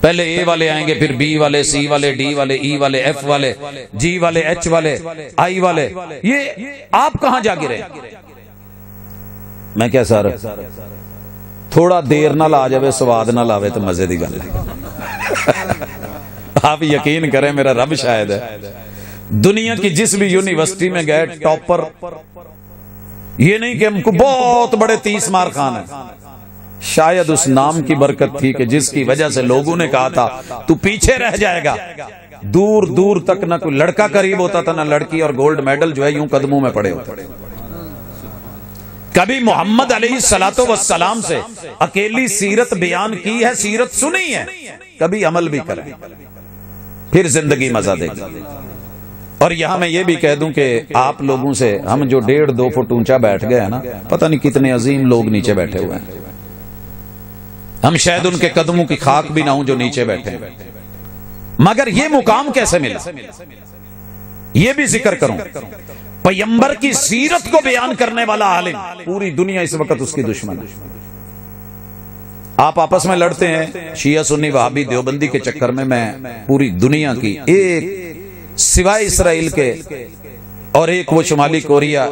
S4: پہلے اے والے آئیں گے، پھر بی والے، سی والے، ڈی والے، ای والے، ایف والے، جی والے، ایچ والے، آئی والے، یہ آپ کہاں جا گرے؟ میں کیا سر تھوڑا دیر نہ لا جاوے سواد نہ لاوے تو مزے دی گل ہے۔ آپ یقین کریں میرا رب شاہد ہے، دنیا کی جس بھی یونیورسٹی میں گئے ٹاپر، یہ نہیں کہ ہم کو بہت بڑے 30 مار خان ہیں، شاید اس نام کی برکت تھی کہ جس کی وجہ سے لوگوں نے کہا تھا تو پیچھے رہ جائے گا۔ دور دور تک نہ کوئی لڑکا قریب ہوتا تھا نہ لڑکی، اور گولڈ میڈل جو ہے یوں قدموں میں پڑے ہوتے۔ کبھی محمد علیہ الصلوۃ والسلام سے اکیلی سیرت بیان کی ہے، سیرت سنی ہے، کبھی عمل بھی کریں پھر زندگی مزہ دے گی۔ اور یہاں میں یہ بھی کہہ دوں کہ آپ لوگوں سے ہم جو 1.5-2 فٹ اونچا بیٹھ گئے ہیں نا، پتہ نہیں کتنے عظیم لوگ نیچے بیٹھے ہوئے ہیں، ہم شاید ان کے قدموں کی خاک بھی نہ ہوں جو نیچے بیٹھے ہیں، مگر یہ مقام کیسے ملا یہ بھی ذکر کروں۔ پیغمبر کی سیرت کو بیان کرنے والا عالم، پوری دنیا اس وقت اس کی دشمن ہے۔ آپ آپس میں لڑتے ہیں شیعہ سنی وہابی دیوبندی کے چکر میں پوری دنیا کی ایک سوائے اسرائیل کے اور ایک وہ شمالی کوریا،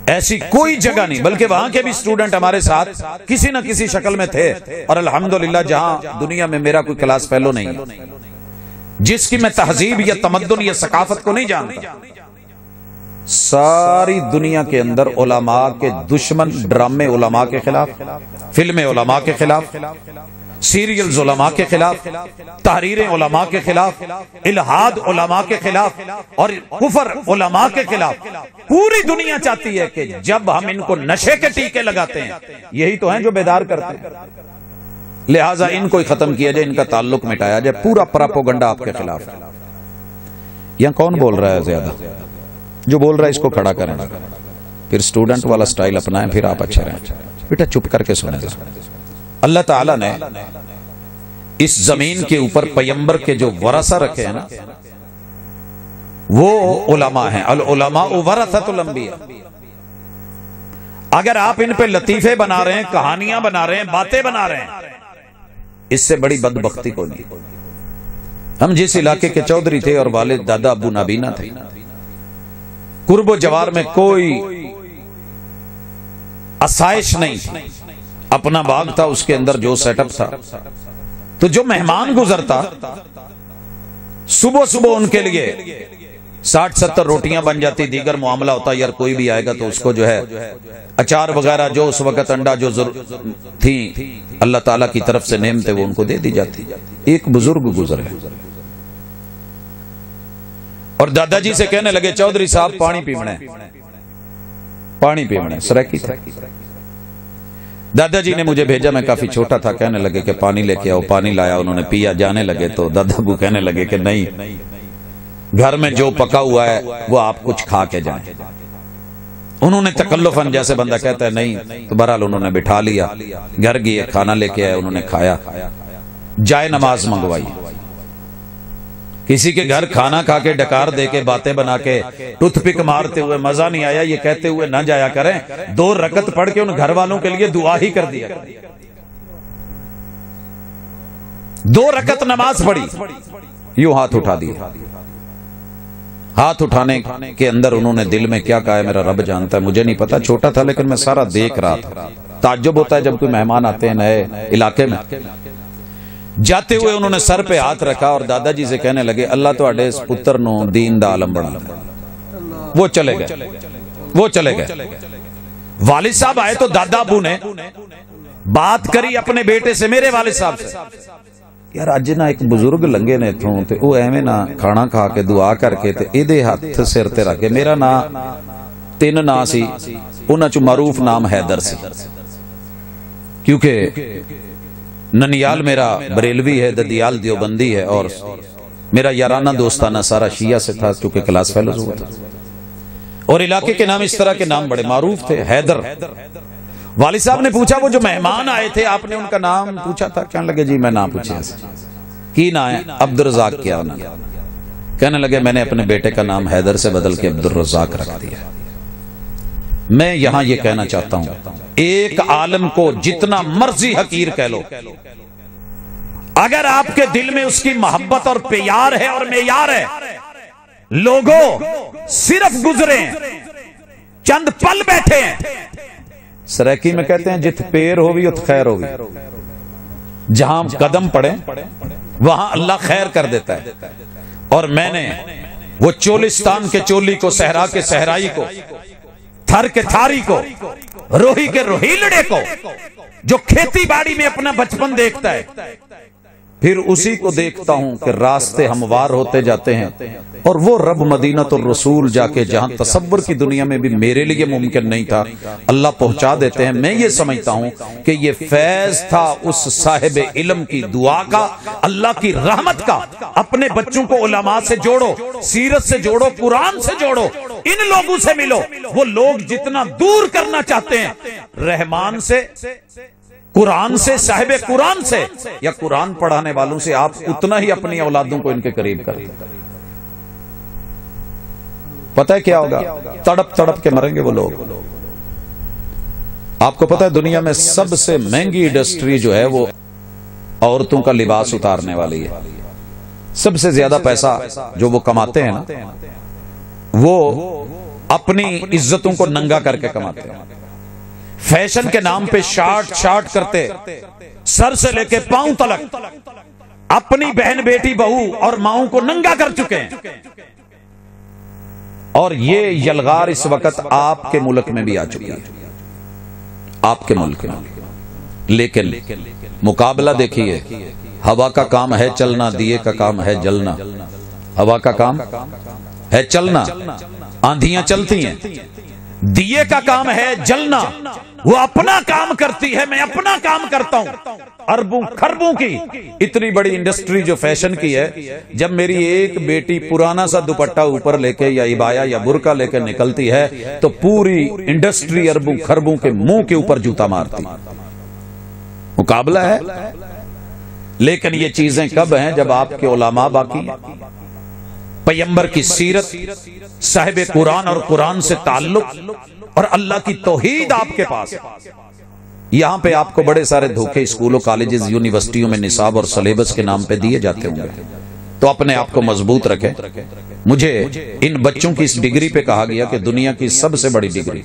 S4: ایسی کوئی جگہ نہیں، بلکہ وہاں کے بھی اسٹوڈنٹ ہمارے ساتھ کسی نہ کسی شکل میں تھے، اور الحمدللہ جہاں دنیا میں میرا کوئی کلاس فیلو نہیں ہے جس کی میں تہذیب یا تمدن یا ثقافت کو نہیں جانتا، ساری دنیا کے اندر علماء کے دشمن، ڈرامے علماء کے خلاف، فلمیں علماء کے خلاف، سیریلز علماء کے خلاف، تحریریں علماء کے خلاف، الہاد علماء کے خلاف، اور کفر علماء کے خلاف۔ پوری دنیا چاہتی ہے کہ جب ہم ان کو نشے کے ٹیکے لگاتے ہیں، یہی تو ہیں جو بیدار کرتے ہیں، لہٰذا ان کو ہی ختم کیا جائے، ان کا تعلق مٹایا جائے، پورا پراپوگنڈا آپ کے خلاف ہے۔ یہاں کون بول رہا ہے زیادہ؟ جو بول رہا ہے اس کو کھڑا کریں، پھر سٹوڈنٹ والا سٹائل اپنائیں، پھر آپ اچھے رہیں۔ بیٹا چپ کر کے سنیں۔ اللہ تعالیٰ نے اس زمین کے اوپر پیغمبر کے جو ورثہ رکھے ہیں نا، وہ علماء ہیں، العلماء ورثۃ الانبیاء۔ اگر آپ ان پہ لطیفے بنا رہے ہیں، کہانیاں بنا رہے ہیں، باتیں بنا رہے ہیں، اس سے بڑی بدبختی کو نہیں۔ ہم جس علاقے کے چودھری تھے اور والد دادا ابو نابینا تھے، قرب و جوار میں کوئی آسائش نہیں تھی، اپنا باغ تھا، اس کے اندر جو سیٹ اپ تھا، تو جو مہمان گزرتا صبح صبح ان کے لیے 60-70 روٹیاں بن جاتی، دیگر معاملہ ہوتا یار کوئی بھی آئے گا تو اس کو جو ہے اچار وغیرہ جو اس وقت انڈا جو تھی اللہ تعالیٰ کی طرف سے نعمتیں وہ ان کو دے دی جاتی۔ ایک بزرگ گزر گئے اور دادا جی سے کہنے لگے چودھری صاحب پانی پیمنے، پانی پیمنے، سریکی تھا۔ دادا جی نے مجھے بھیجا، میں کافی چھوٹا تھا، کہنے لگے کہ پانی لے کے آؤ، پانی لایا، انہوں نے پیا، جانے لگے تو دادا کو کہنے لگے کہ نہیں، گھر میں جو پکا ہوا ہے وہ آپ کچھ کھا کے جائیں۔ انہوں نے تکلفاً، جیسے بندہ کہتا ہے نہیں، تو بہرحال انہوں نے بٹھا لیا، گھر گئے، کھانا لے کے آئے، انہوں نے کھایا، جائے نماز منگوائی۔ کسی کے گھر کھانا کھا کے ڈکار دے کے باتیں بنا کے ٹوتھ پک مارتے ہوئے مزہ نہیں آیا یہ کہتے ہوئے نہ جایا کریں، 2 رکعت پڑھ کے ان گھر والوں کے لیے دعا ہی کر دیا، 2 رکعت نماز پڑھی، یوں ہاتھ اٹھا دیا۔ ہاتھ اٹھانے کے اندر انہوں نے دل میں کیا کہا ہے میرا رب جانتا ہے، مجھے نہیں پتا، چھوٹا تھا لیکن میں سارا دیکھ رہا تھا۔ تعجب ہوتا ہے جب کوئی مہمان آتے ہیں نئے علاقے میں، جاتے ہوئے انہوں نے سر پہ ہاتھ رکھا اور دادا جی سے کہنے لگے اللہ تو اڈے اس پتر نو دین دا عالم بنا۔ وہ چلے گئے۔ والد صاحب آئے تو دادا ابو نے بات کری اپنے بیٹے سے، میرے والد صاحب سے، کہ یار اج نہ ایک بزرگ لنگے نے اتوں تے او ایویں نہ کھانا کھا کے دعا کر کے تے ایدے ہاتھ سر تے رکھ کے میرا نام 3 نام سی انہاں چ معروف نام حیدر سی کیونکہ ننیال میرا بریلوی ہے ددیال دیوبندی ہے اور میرا یارانہ دوستانہ سارا شیعہ سے تھا چونکہ کلاس فیلوز ہوا تھا اور علاقے کے نام اس طرح کے نام بڑے معروف تھے حیدر والد صاحب نے پوچھا وہ جو مہمان آئے تھے آپ نے ان کا نام پوچھا تھا کہنے لگے جی میں نام پوچھا کی نام ہے عبدالرزاق کیا کہنے لگے میں نے اپنے بیٹے کا نام حیدر سے بدل کے عبدالرزاق رکھ دیا میں یہاں یہ کہنا چاہتا ہوں ایک عالم کو جتنا مرضی حقیر کہہ لو اگر آپ کے دل میں اس کی محبت اور پیار ہے اور معیار ہے لوگوں صرف گزرے چند پل بیٹھے ہیں سریکی میں کہتے ہیں جت پیر ہوگی ات خیر ہوگی جہاں قدم پڑے وہاں اللہ خیر کر دیتا ہے اور میں نے وہ چولستان کے چولی کو صحرا کے صحرائی کو تھر کے تھاری کو روہی کے روہیلڑے کو جو کھیتی باڑی میں اپنا بچپن دیکھتا ہے پھر اسی کو دیکھتا ہوں کہ راستے ہموار ہوتے جاتے ہیں اور وہ رب مدینۃ الرسول جا کے جہاں تصور کی دنیا میں بھی میرے لیے ممکن نہیں تھا اللہ پہنچا دیتے ہیں میں یہ سمجھتا ہوں کہ یہ فیض تھا اس صاحب علم کی دعا کا اللہ کی رحمت کا اپنے بچوں کو علماء سے جوڑو سیرت سے جوڑو قرآن سے جوڑو ان لوگوں سے ملو وہ لوگ جتنا دور کرنا چاہتے ہیں رحمان سے قرآن سے صاحب قرآن سے یا قرآن پڑھانے والوں سے آپ اتنا ہی اپنی اولادوں کو ان کے قریب کریں پتہ ہے کیا ہوگا تڑپ تڑپ کے مریں گے وہ لوگ آپ کو پتہ ہے دنیا میں سب سے مہنگی انڈسٹری جو ہے وہ عورتوں کا لباس اتارنے والی ہے سب سے زیادہ پیسہ جو وہ کماتے ہیں نا وہ اپنی عزتوں کو ننگا کر کے کماتے ہیں فیشن کے نام پہ شارٹ کرتے سر سے لے کے پاؤں تلک اپنی بہن بیٹی بہو اور ماؤں کو ننگا کر چکے ہیں اور یہ یلغار اس وقت آپ کے ملک میں بھی آ چکی ہے آپ کے ملک میں لیکن مقابلہ دیکھیے ہوا کا کام ہے چلنا دیے کا کام ہے جلنا ہوا کا کام ہے چلنا آندھیاں چلتی ہیں دیے کا کام ہے جلنا وہ اپنا کام کرتی ہے میں اپنا کام کرتا ہوں اربوں خربوں کی اتنی بڑی انڈسٹری جو فیشن کی ہے جب میری ایک بیٹی پرانا سا دوپٹہ اوپر لے کے یا عبایا یا برقع لے کے نکلتی ہے تو پوری انڈسٹری اربوں خربوں کے منہ کے اوپر جوتا مارتی مقابلہ ہے لیکن یہ چیزیں کب ہیں جب آپ کے علماء باقی ہیں پیغمبر کی سیرت صاحب قرآن اور قرآن سے تعلق اور اللہ کی توحید آپ کے پاس یہاں پہ آپ کو بڑے سارے دھوکے اسکولوں کالجز یونیورسٹیوں میں نصاب اور سلیبس کے نام پہ دیے جاتے ہوں گے تو اپنے آپ کو مضبوط رکھیں مجھے ان بچوں کی اس ڈگری پہ کہا گیا کہ دنیا کی سب سے بڑی ڈگری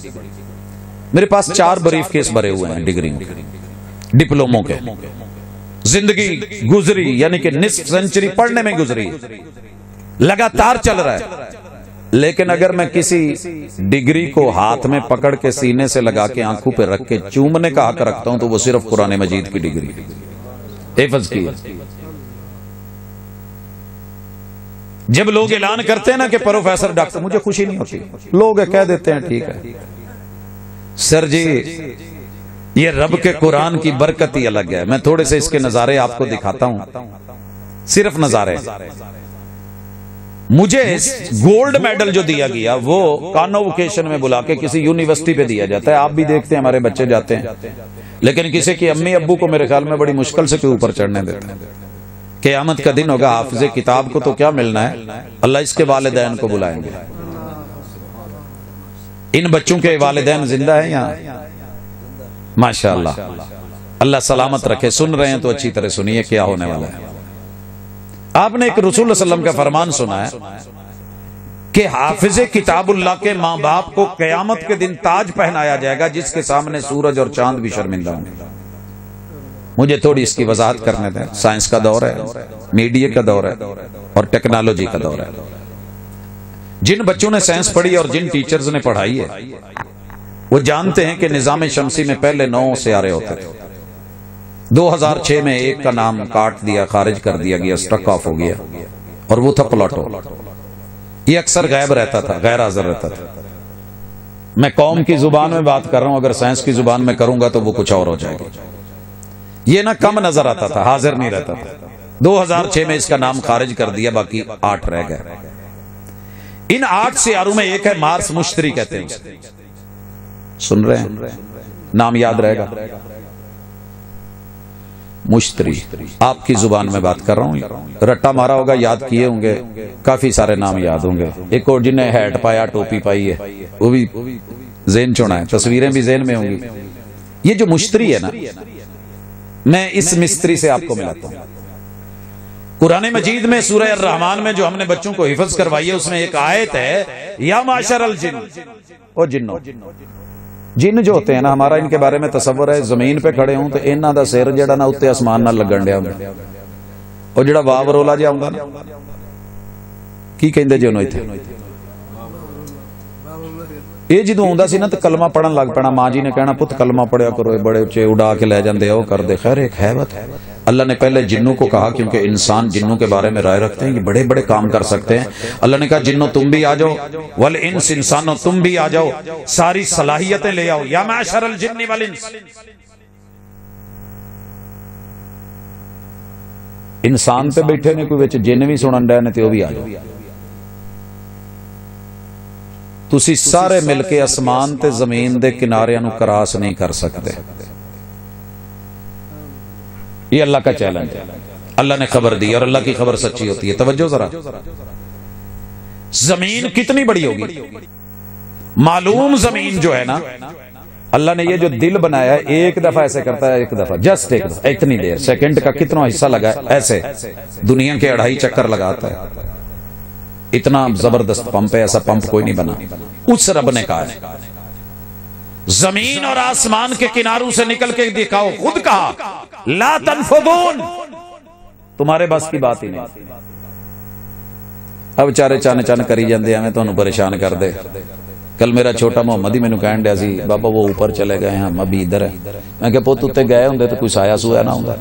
S4: میرے پاس 4 بریف کیس بھرے ہوئے ہیں ڈگری ڈپلوموں کے زندگی گزری یعنی کہ نصف سینچری پڑھنے میں گزری لگاتار چل رہا ہے لیکن اگر میں کسی ڈگری کو ہاتھ میں پکڑ کے سینے سے لگا کے آنکھوں پہ رکھ کے چومنے کا حق رکھتا ہوں تو وہ صرف قرآن مجید کی ڈگری حفظ کی جب لوگ اعلان کرتے ہیں نا کہ پروفیسر ڈاکٹر مجھے خوشی نہیں ہوتی لوگ کہہ دیتے ہیں ٹھیک ہے سر جی یہ رب کے قرآن کی برکت ہی الگ ہے میں تھوڑے سے اس کے نظارے آپ کو دکھاتا ہوں صرف نظارے مجھے گولڈ میڈل جو دیا گیا وہ کانووکیشن میں بلا کے کسی یونیورسٹی پہ دیا جاتا ہے آپ بھی دیکھتے ہیں ہمارے بچے جاتے ہیں لیکن کسی کی امی ابو کو میرے خیال میں بڑی مشکل سے اوپر چڑھنے دیتے ہیں قیامت کا دن ہوگا حافظ کتاب کو تو کیا ملنا ہے اللہ اس کے والدین کو بلائیں گے ان بچوں کے والدین زندہ ہیں یہاں ماشاءاللہ اللہ سلامت رکھے سن رہے ہیں تو اچھی طرح سنیے کیا ہونے والا ہے آپ نے ایک رسول اللہ صلی اللہ علیہ وسلم کا فرمان سنا ہے کہ حافظ کتاب اللہ کے ماں باپ کو قیامت کے دن تاج پہنایا جائے گا جس کے سامنے سورج اور چاند بھی شرمندہ ہوں گے مجھے تھوڑی اس کی وضاحت کرنے دیں سائنس کا دور ہے میڈیا کا دور ہے اور ٹیکنالوجی کا دور ہے جن بچوں نے سائنس پڑھی اور جن ٹیچرز نے پڑھائی ہے وہ جانتے ہیں کہ نظام شمسی میں پہلے 9 سیارے ہوتے تھے 2006 میں ایک کا نام کاٹ دیا، خارج کر دیا گیا، سٹک آف ہو گیا، اور وہ تھا پلاٹو۔ یہ اکثر غائب رہتا تھا، غیر حاضر رہتا تھا۔ میں قوم کی زبان میں بات کر رہا ہوں، اگر سائنس کی زبان میں کروں گا تو وہ کچھ اور ہو جائے گا۔ یہ نہ کم نظر آتا تھا، حاضر نہیں رہتا تھا۔ 2006 میں اس کا نام خارج کر دیا، باقی 8 رہ گئے۔ ان 8 سیاروں میں ایک ہے مارس، مشتری کہتے ہیں اسے۔ سن رہے ہیں؟ نام یاد رہے گا، مشتری۔ آپ کی زبان میں بات کر رہا ہوں، رٹا مارا ہوگا، یاد کیے ہوں گے، کافی سارے نام یاد ہوں گے۔ ایک اور جنہیں ہیٹ پایا، ٹوپی پائی ہے، وہ بھی ذہن چونا ہے، تصویریں بھی ذہن میں ہوں گی۔ یہ جو مشتری ہے نا، میں اس مستری سے آپ کو ملاتا ہوں۔ قرآن مجید میں سورہ الرحمن میں جو ہم نے بچوں کو حفظ کروائی ہے، اس میں ایک آیت ہے، یا معشر الجن، او جنو۔ جن جو ہوتے ہیں نا، ہمارا ان کے بارے میں تصور ہے زمین پہ کھڑے ہوں تو انہاں دا سر جڑا نا اوتے آسمان نال لگن ڈیا ہوندا، او جڑا واو رولا جا ہوندا نا، کی کہندے جے اونوں ایتھے؟ یہ جدوں ہوندا سی نا تے کلمہ پڑھن لگ پینا، ماں جی نے کہنا پت کلمہ پڑھیا کرو، بڑے اچے اڑا کے لے جاندے او کر دے۔ خیر ایک حیبت ہے۔ اللہ نے پہلے جنوں کو کہا، کیونکہ انسان جنوں کے بارے میں رائے رکھتے ہیں، یہ بڑے بڑے کام کر سکتے ہیں۔ اللہ نے کہا جنوں تم بھی آ جاؤ، والانس انسانوں تم بھی آ جاؤ، ساری صلاحیتیں لے آؤ، یا معشر الجن والانس۔ انسان تے بیٹھے نے، کوئی وچ جن بھی سنن ڈے نے تے او بھی آ جاؤ۔ تسی سارے مل کے آسمان تے زمین دے کناریاں نو کراس نہیں کر سکتے۔ یہ اللہ کا چیلنج ہے، اللہ نے خبر دی، اور اللہ کی خبر سچی ہوتی ہے۔ توجہ ذرا، زمین کتنی بڑی ہوگی معلوم؟ زمین جو ہے نا، اللہ نے یہ جو دل بنایا ہے، ایک دفعہ ایسے کرتا ہے، ایک دفعہ جسٹ ایک دفعہ، اتنی دیر، سیکنڈ کا کتنا حصہ لگا ہے، ایسے دنیا کے 2.5 چکر لگاتا ہے۔ اتنا زبردست پمپ ہے، ایسا پمپ کوئی نہیں بنا، اس رب نے کہا ہے۔ زمین اور آسمان کے کناروں سے نکل کے دکھاؤ، خود کہا لا تنفذون، تمہارے بس کی بات ہی نہیں۔ اب چارے چان کری جاندے ہیں، تانوں پریشان کر دے۔ کل میرا چھوٹا محمد ہی مینوں کہن ڈیا سی، بابا وہ اوپر چلے گئے ہیں، ہم ابھی ادھر ہیں۔ میں کہ پوت تے گئے ہوندے تو کوئی سایہ سویا نہ ہوندا۔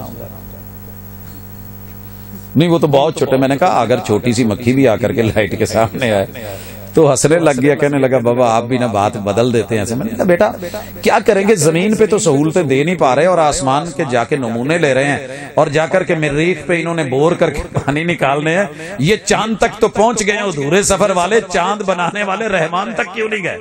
S4: نہیں وہ تو بہت چھوٹے۔ میں نے کہا اگر چھوٹی سی مکھی بھی آ کر کے لائٹ کے سامنے آئے تو ہنسنے لگ گیا، کہنے لگا بابا آپ بھی نہ بات بدل دیتے ہیں ایسے۔ میں نے کہا بیٹا کیا کریں گے، زمین پہ تو سہولتیں دے نہیں پا رہے، اور آسمان کے جا کے نمونے لے رہے ہیں، اور جا کر کے مریخ پہ انہوں نے بور کر کے پانی نکالنے ہیں۔ یہ چاند تک تو پہنچ گئے ادھورے سفر والے، چاند بنانے والے رحمان تک کیوں نہیں گئے؟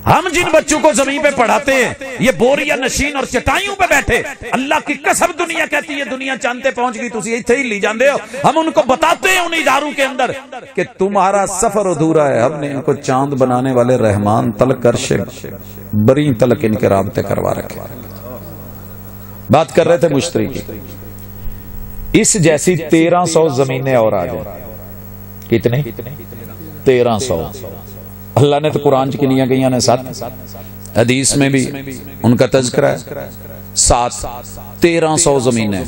S4: ہم جن بچوں کو زمین پہ پڑھاتے ہیں یہ بوریا نشین اور چٹائیوں پہ بیٹھے، اللہ کی قسم دنیا کہتی ہے دنیا چاند تے پہنچ گئی، تسی ایتھے ہی لی جاندے ہو۔ ہم ان کو بتاتے ہیں ان اداروں کے اندر کہ تمہارا سفر ادھورا ہے، ہم نے ان کو چاند بنانے والے رحمان تلک عرش بری تلک ان کے رابطے کروا رکھے۔ بات کر رہے تھے مشتری کی، اس جیسی 1300 زمینیں اور آ جائیں۔ کتنے؟ 1300۔ اللہ نے تو قرآن چ کنیاں گئیاں نے 7، حدیث میں بھی ان کا تذکرہ ہے 7، 1300 زمینیں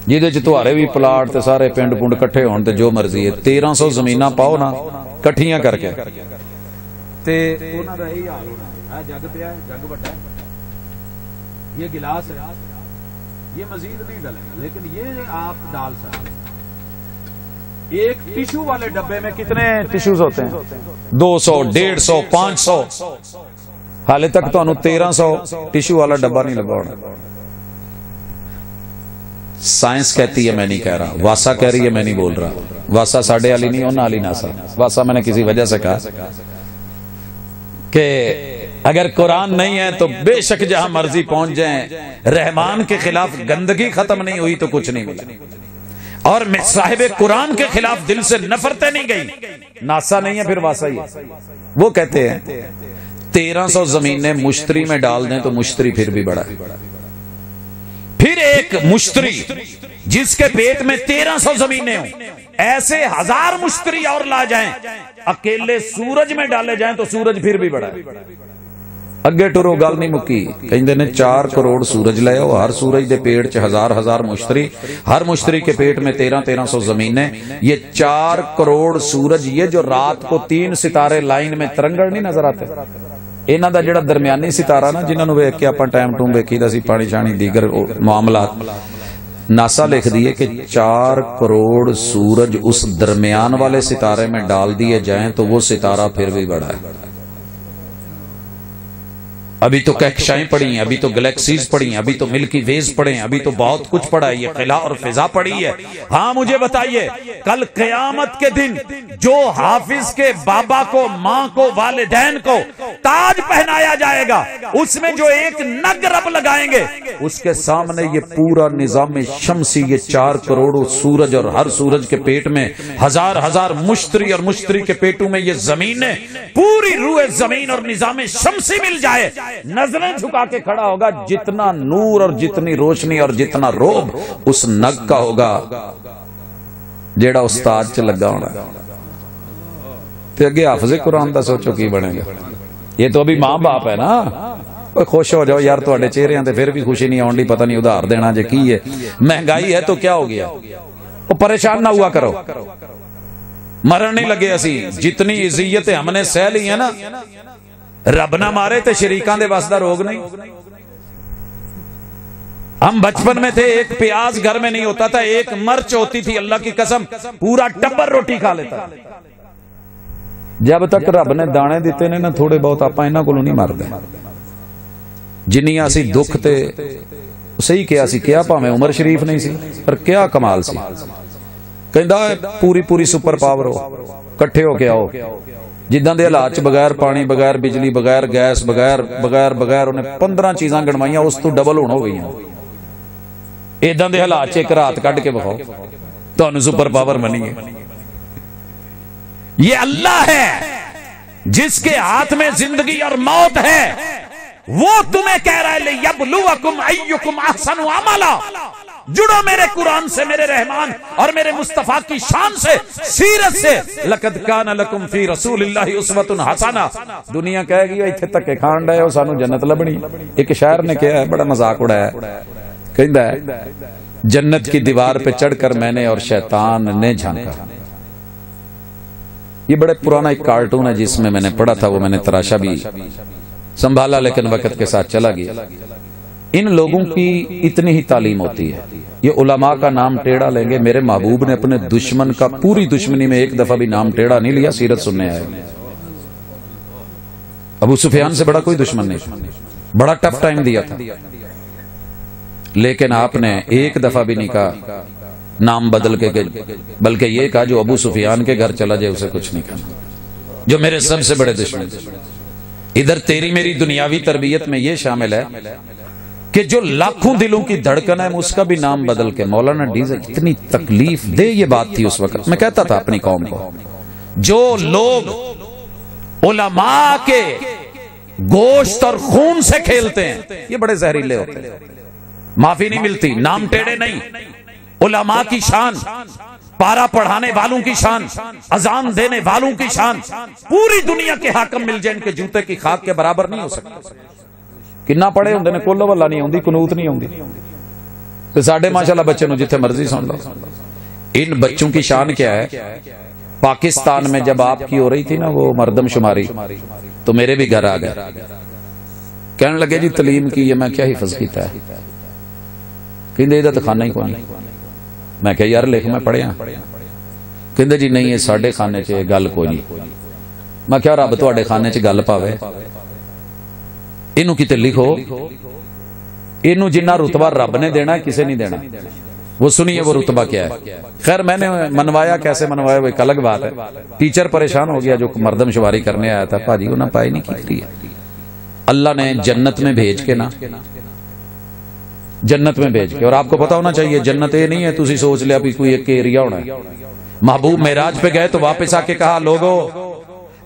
S4: جہدے چ تہاڑے بھی پلاٹ تے سارے پنڈ پنڈ کٹھے ہون تے جو مرضی ہے 1300 زمیناں پاؤ نا کٹھیاں کر کے تے انہاں دا یہی حال ہونا ہے۔ جگ پیا ہے، جگ بڑا ہے، یہ گلاس ہے، یہ مزید نہیں ڈلے گا، لیکن یہ آپ ڈال سکتے ہیں۔ ایک ٹیشو والے ڈبے میں کتنے ٹیشوز ہوتے ہیں؟ 200، 150، 500۔ حالے تک تو 1300 ٹیشو والا ڈبا نہیں لگا ہونا۔ سائنس کہتی ہے، میں نہیں کہہ رہا، واسا کہہ رہی ہے، میں نہیں بول رہا۔ واسا ساڑھے علی نہیں ہونا، علی ناسا۔ واسا میں نے کسی وجہ سے کہا کہ اگر قرآن نہیں ہے تو بے شک جہاں مرضی پہنچ جائیں، رحمان کے خلاف گندگی ختم نہیں ہوئی تو کچھ نہیں ملا، اور صاحب قرآن کے خلاف دل سے نفرتیں نہیں گئی۔ ناسا نہیں ہے پھر واسا ہی ہے۔ وہ کہتے ہیں 1300 زمینیں مشتری میں ڈال دیں تو مشتری پھر بھی بڑا ہے۔ پھر ایک مشتری جس کے پیٹ میں 1300 زمینیں ہوں، ایسے 1000 مشتری اور لا جائیں، اکیلے سورج میں ڈالے جائیں تو سورج پھر بھی بڑا ہے۔ اگے ٹرو گل نہیں مکی، کہندے نے 4 کروڑ سورج لے آؤ، ہر سورج دے پیٹ چ 1000 مشتری، ہر مشتری کے پیٹ میں 1300 زمینیں، یہ 4 کروڑ سورج، یہ جو رات کو 3 ستارے لائن میں ترنگڑ نہیں نظر آتے، انہاں دا جڑا درمیانی ستارہ نا جنہاں نوں ویکھ کے اپاں ٹائم ٹوم ویکھیدا سی پانی شانی دیگر معاملات، ناسا لکھ دیے کہ 4 کروڑ سورج اس درمیان والے ستارے میں ڈال دیے جائیں تو وہ ستارہ پھر بھی بڑا ہے۔ ابھی تو کہکشائیں پڑی ہیں، ابھی تو گلیکسیز پڑی ہیں، ابھی تو ملکی ویز پڑے ہیں، ابھی تو بہت کچھ پڑا ہے، یہ خلا اور فضا پڑی ہے۔ ہاں مجھے بتائیے کل قیامت کے دن جو حافظ کے بابا کو، ماں کو، والدین کو تاج پہنایا جائے گا، اس میں جو ایک نگ رب لگائیں گے، اس کے سامنے یہ پورا نظام شمسی، یہ 4 کروڑ سورج، اور ہر سورج کے پیٹ میں ہزار مشتری، اور مشتری کے پیٹوں میں یہ زمینیں، پوری روح زمین اور نظام شمسی مل جائے، نظریں جھکا کے کھڑا ہوگا، جتنا نور اور جتنی روشنی اور جتنا روب اس نگ کا ہوگا جیڑا استاد چ لگا ہونا، تے اگے حافظ قرآن دا سوچو کی بنے گا۔ یہ تو ابھی ماں باپ ہے نا، خوش ہو جاؤ یار، تواڈے چہرے تے پھر بھی خوشی نہیں آؤندی، پتہ نہیں ادھار دینا جے کی ہے، مہنگائی ہے تو کیا ہو گیا، وہ پریشان نہ ہوا کرو، مرن نہیں لگے اسی، جتنی اذیتیں ہم نے سہ لی ہیں نا، رب نہ مارے تے شریکان دے واسطہ روگ نہیں۔ ہم بچپن میں تھے، ایک پیاز گھر میں نہیں ہوتا تھا، ایک مرچ ہوتی تھی، اللہ کی قسم پورا ٹبر روٹی کھا لیتا۔ جب تک رب نے دانے دیتے نے نا تھوڑے بہت، آپ انہاں کولوں نہیں مردے، جنیاں اسی دکھ تے صحیح کیا سی، کیا پاویں عمر شریف نہیں سی، پر کیا کمال سی، کہندا پوری سپر پاور ہو، کٹھے ہو کے آؤ، جداں دے حالات بغیر پانی، بغیر بجلی، بغیر گیس، بغیر انہیں 15 چیزاں گنوائیاں، اس تو ڈبل ہون ہو گئی ہیں۔ ایداں دے حالات ایک رات کٹ کے بخاؤ، تانوں سپر پاور بنی ہے۔ یہ اللہ ہے جس کے ہاتھ میں زندگی اور موت ہے، وہ تمہیں کہہ رہا ہے لِيَبْلُوَكُمْ أَيُّكُمْ أَحْسَنُ عَمَلًا۔ جڑو میرے قرآن سے، میرے رحمان اور میرے مصطفیٰ کی شان سے، سیرت سے۔ لَقَدْ كَانَ لَكُمْ فِي رَسُولِ اللَّهِ أُسْوَةٌ حَسَنَةٌ۔ دنیا کہے گی ایتھے تکے کھان ڈے ہو، سانو جنت لبنی۔ ایک شاعر نے کہا ہے، بڑا مذاق اڑایا ہے، کہندا ہے جنت کی دیوار پہ چڑھ کر میں نے اور شیطان نے جھانکا۔ یہ بڑے پرانا ایک کارٹون ہے جس میں نے پڑھا تھا، وہ میں نے تراشا بھی سنبھالا، لیکن وقت کے ساتھ چلا گیا۔ ان لوگوں کی اتنی ہی تعلیم ہوتی ہے، یہ علماء کا نام ٹیڑھا لیں گے۔ میرے محبوب نے اپنے دشمن کا پوری دشمنی میں ایک دفعہ بھی نام ٹیڑھا نہیں لیا، سیرت سننے آئے۔ ابو سفیان سے بڑا کوئی دشمن نہیں تھا، بڑا ٹف ٹائم دیا تھا، لیکن آپ نے ایک دفعہ بھی نہیں کہا نام بدل کے، بلکہ یہ کہا جو ابو سفیان کے گھر چلا جائے اسے کچھ نہیں کہنا، جو میرے سب سے بڑے دشمن۔ ادھر تیری میری دنیاوی تربیت میں یہ شامل ہے کہ جو لاکھوں دلوں کی دھڑکن ہے، اس کا بھی نام بدل کے۔ مولانا ڈیزا اتنی تکلیف دے یہ بات تھی اس وقت، میں کہتا تھا اپنی قوم کو، جو لوگ علماء کے گوشت اور خون سے کھیلتے ہیں یہ بڑے زہریلے ہوتے ہیں، معافی نہیں ملتی۔ نام ٹیڑھے نہیں، علماء کی شان، پارا پڑھانے والوں کی شان، اذان دینے والوں کی شان، پوری دنیا کے حاکم مل جائیں، ان کے جوتے کی خاک کے برابر نہیں ہو سکتے۔ کنا پڑھے ہوندے نے، کل والا نہیں ہوندی، قنوت نہیں ہوندی، تو ساڈے ماشاءاللہ بچے نو جتھے مرضی سن لو۔ ان بچوں کی شان کیا ہے؟ پاکستان میں جب آپ کی ہو رہی تھی نا وہ مردم شماری، تو میرے بھی گھر آ گئے، کہنے لگے جی تعلیم کی ہے، میں کیا حفظ کیتا ہے، کہندے ادھر تو کھانا ہی کوئی نہیں۔ میں کہا یار لکھ میں پڑھیا، کہندے جی نہیں یہ ساڈے خانے چ گل کوئی نہیں۔ میں کہا رب تواڈے خانے چ گل پاوے، اینو کتے لکھو، اینو جنہ رتبہ رب نے دینا کسے نہیں دینا، وہ سنیے وہ رتبہ کیا ہے۔ خیر میں نے منوایا، کیسے منوایا وہ ایک الگ بات ہے۔ ٹیچر پریشان ہو گیا جو مردم شماری کرنے آیا تھا، پاجی انہاں پائی نہیں کی، اللہ نے جنت میں بھیج کے نا، جنت میں بھیج کے، اور آپ کو پتا ہونا چاہیے جنت یہ نہیں ہے تسی سوچ لیا بھی کوئی ایک ایریا ہونا ہے۔ محبوب معراج پہ گئے تو واپس آ کے کہا لوگو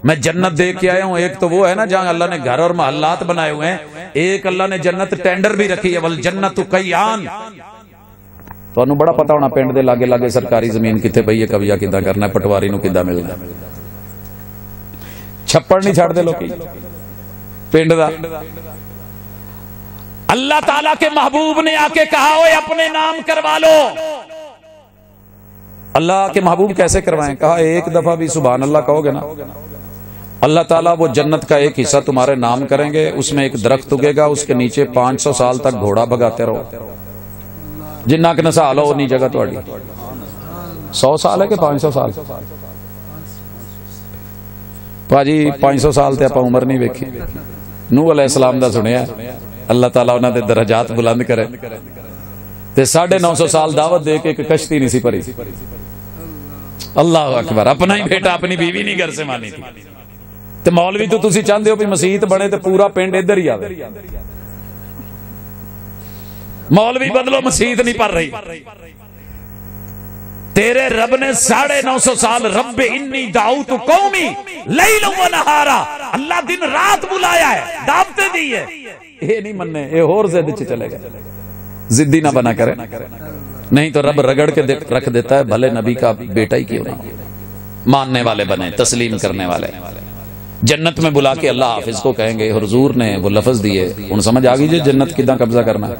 S4: میں جنت دیکھ کے آیا ہوں، ایک تو وہ ہے نا جہاں اللہ نے گھر اور محلات بنائے ہوئے ہیں، ایک اللہ نے جنت ٹینڈر بھی رکھی ہے، والجنت قیان۔ تو انہوں بڑا پتا ہونا پنڈ دے لاگے لاگے سرکاری زمین کتے پئی ہے، قبضہ کیدا کرنا ہے، پٹواری نو کیدا ملنا، چھپڑ نہیں چھڑ دے لوکی پنڈ دا۔ اللہ تعالیٰ کے محبوب نے آ کے کہا اوے اپنے نام کروا لو۔ اللہ کے محبوب کیسے کروائیں؟ کہا ایک دفعہ بھی سبحان اللہ کہو گے نا، اللہ تعالیٰ وہ جنت کا ایک حصہ تمہارے نام کریں گے، اس میں ایک درخت اگے گا، اس کے نیچے 500 سال تک گھوڑا بھگاتے رہو، جنہ کے نسال ہو نہیں جگہ تھوڑی 100 سال ہے کہ 500 سال؟ پاجی 500 سال تے اپا عمر نہیں ویکھی۔ نوح علیہ السلام دا سنیا، اللہ تعالیٰ انہاں دے درجات بلند کرے، تے 950 سال دعوت دے کے ایک کشتی نہیں سی پری۔ اللہ اکبر، اپنا ہی بیٹا اپنی بیوی نہیں گھر سے مانی تھی، تے مولوی تو تسی چاہندے ہو بھی مسیت بنے تے پورا پنڈ ادھر ہی آوے، مولوی بدلو مسیت نہیں پڑھ رہی۔ تیرے رب نے 950 سال رب انی دعوت قومی لیلا و نہارا، اللہ دن رات بلایا ہے، دعوتیں دی ہے، یہ نہیں مننے، یہ اور زد چ چلے گئے۔ ضدی نہ بنا کرے، نہیں تو رب رگڑ کے رکھ دیتا ہے، بھلے نبی کا بیٹا ہی کیوں نہیں، ماننے والے بنے، تسلیم کرنے والے۔ جنت میں بلا کے اللہ حافظ کو کہیں گے، حضور نے وہ لفظ دیے، ان سمجھ آگئی جی جنت کداں قبضہ کرنا ہے۔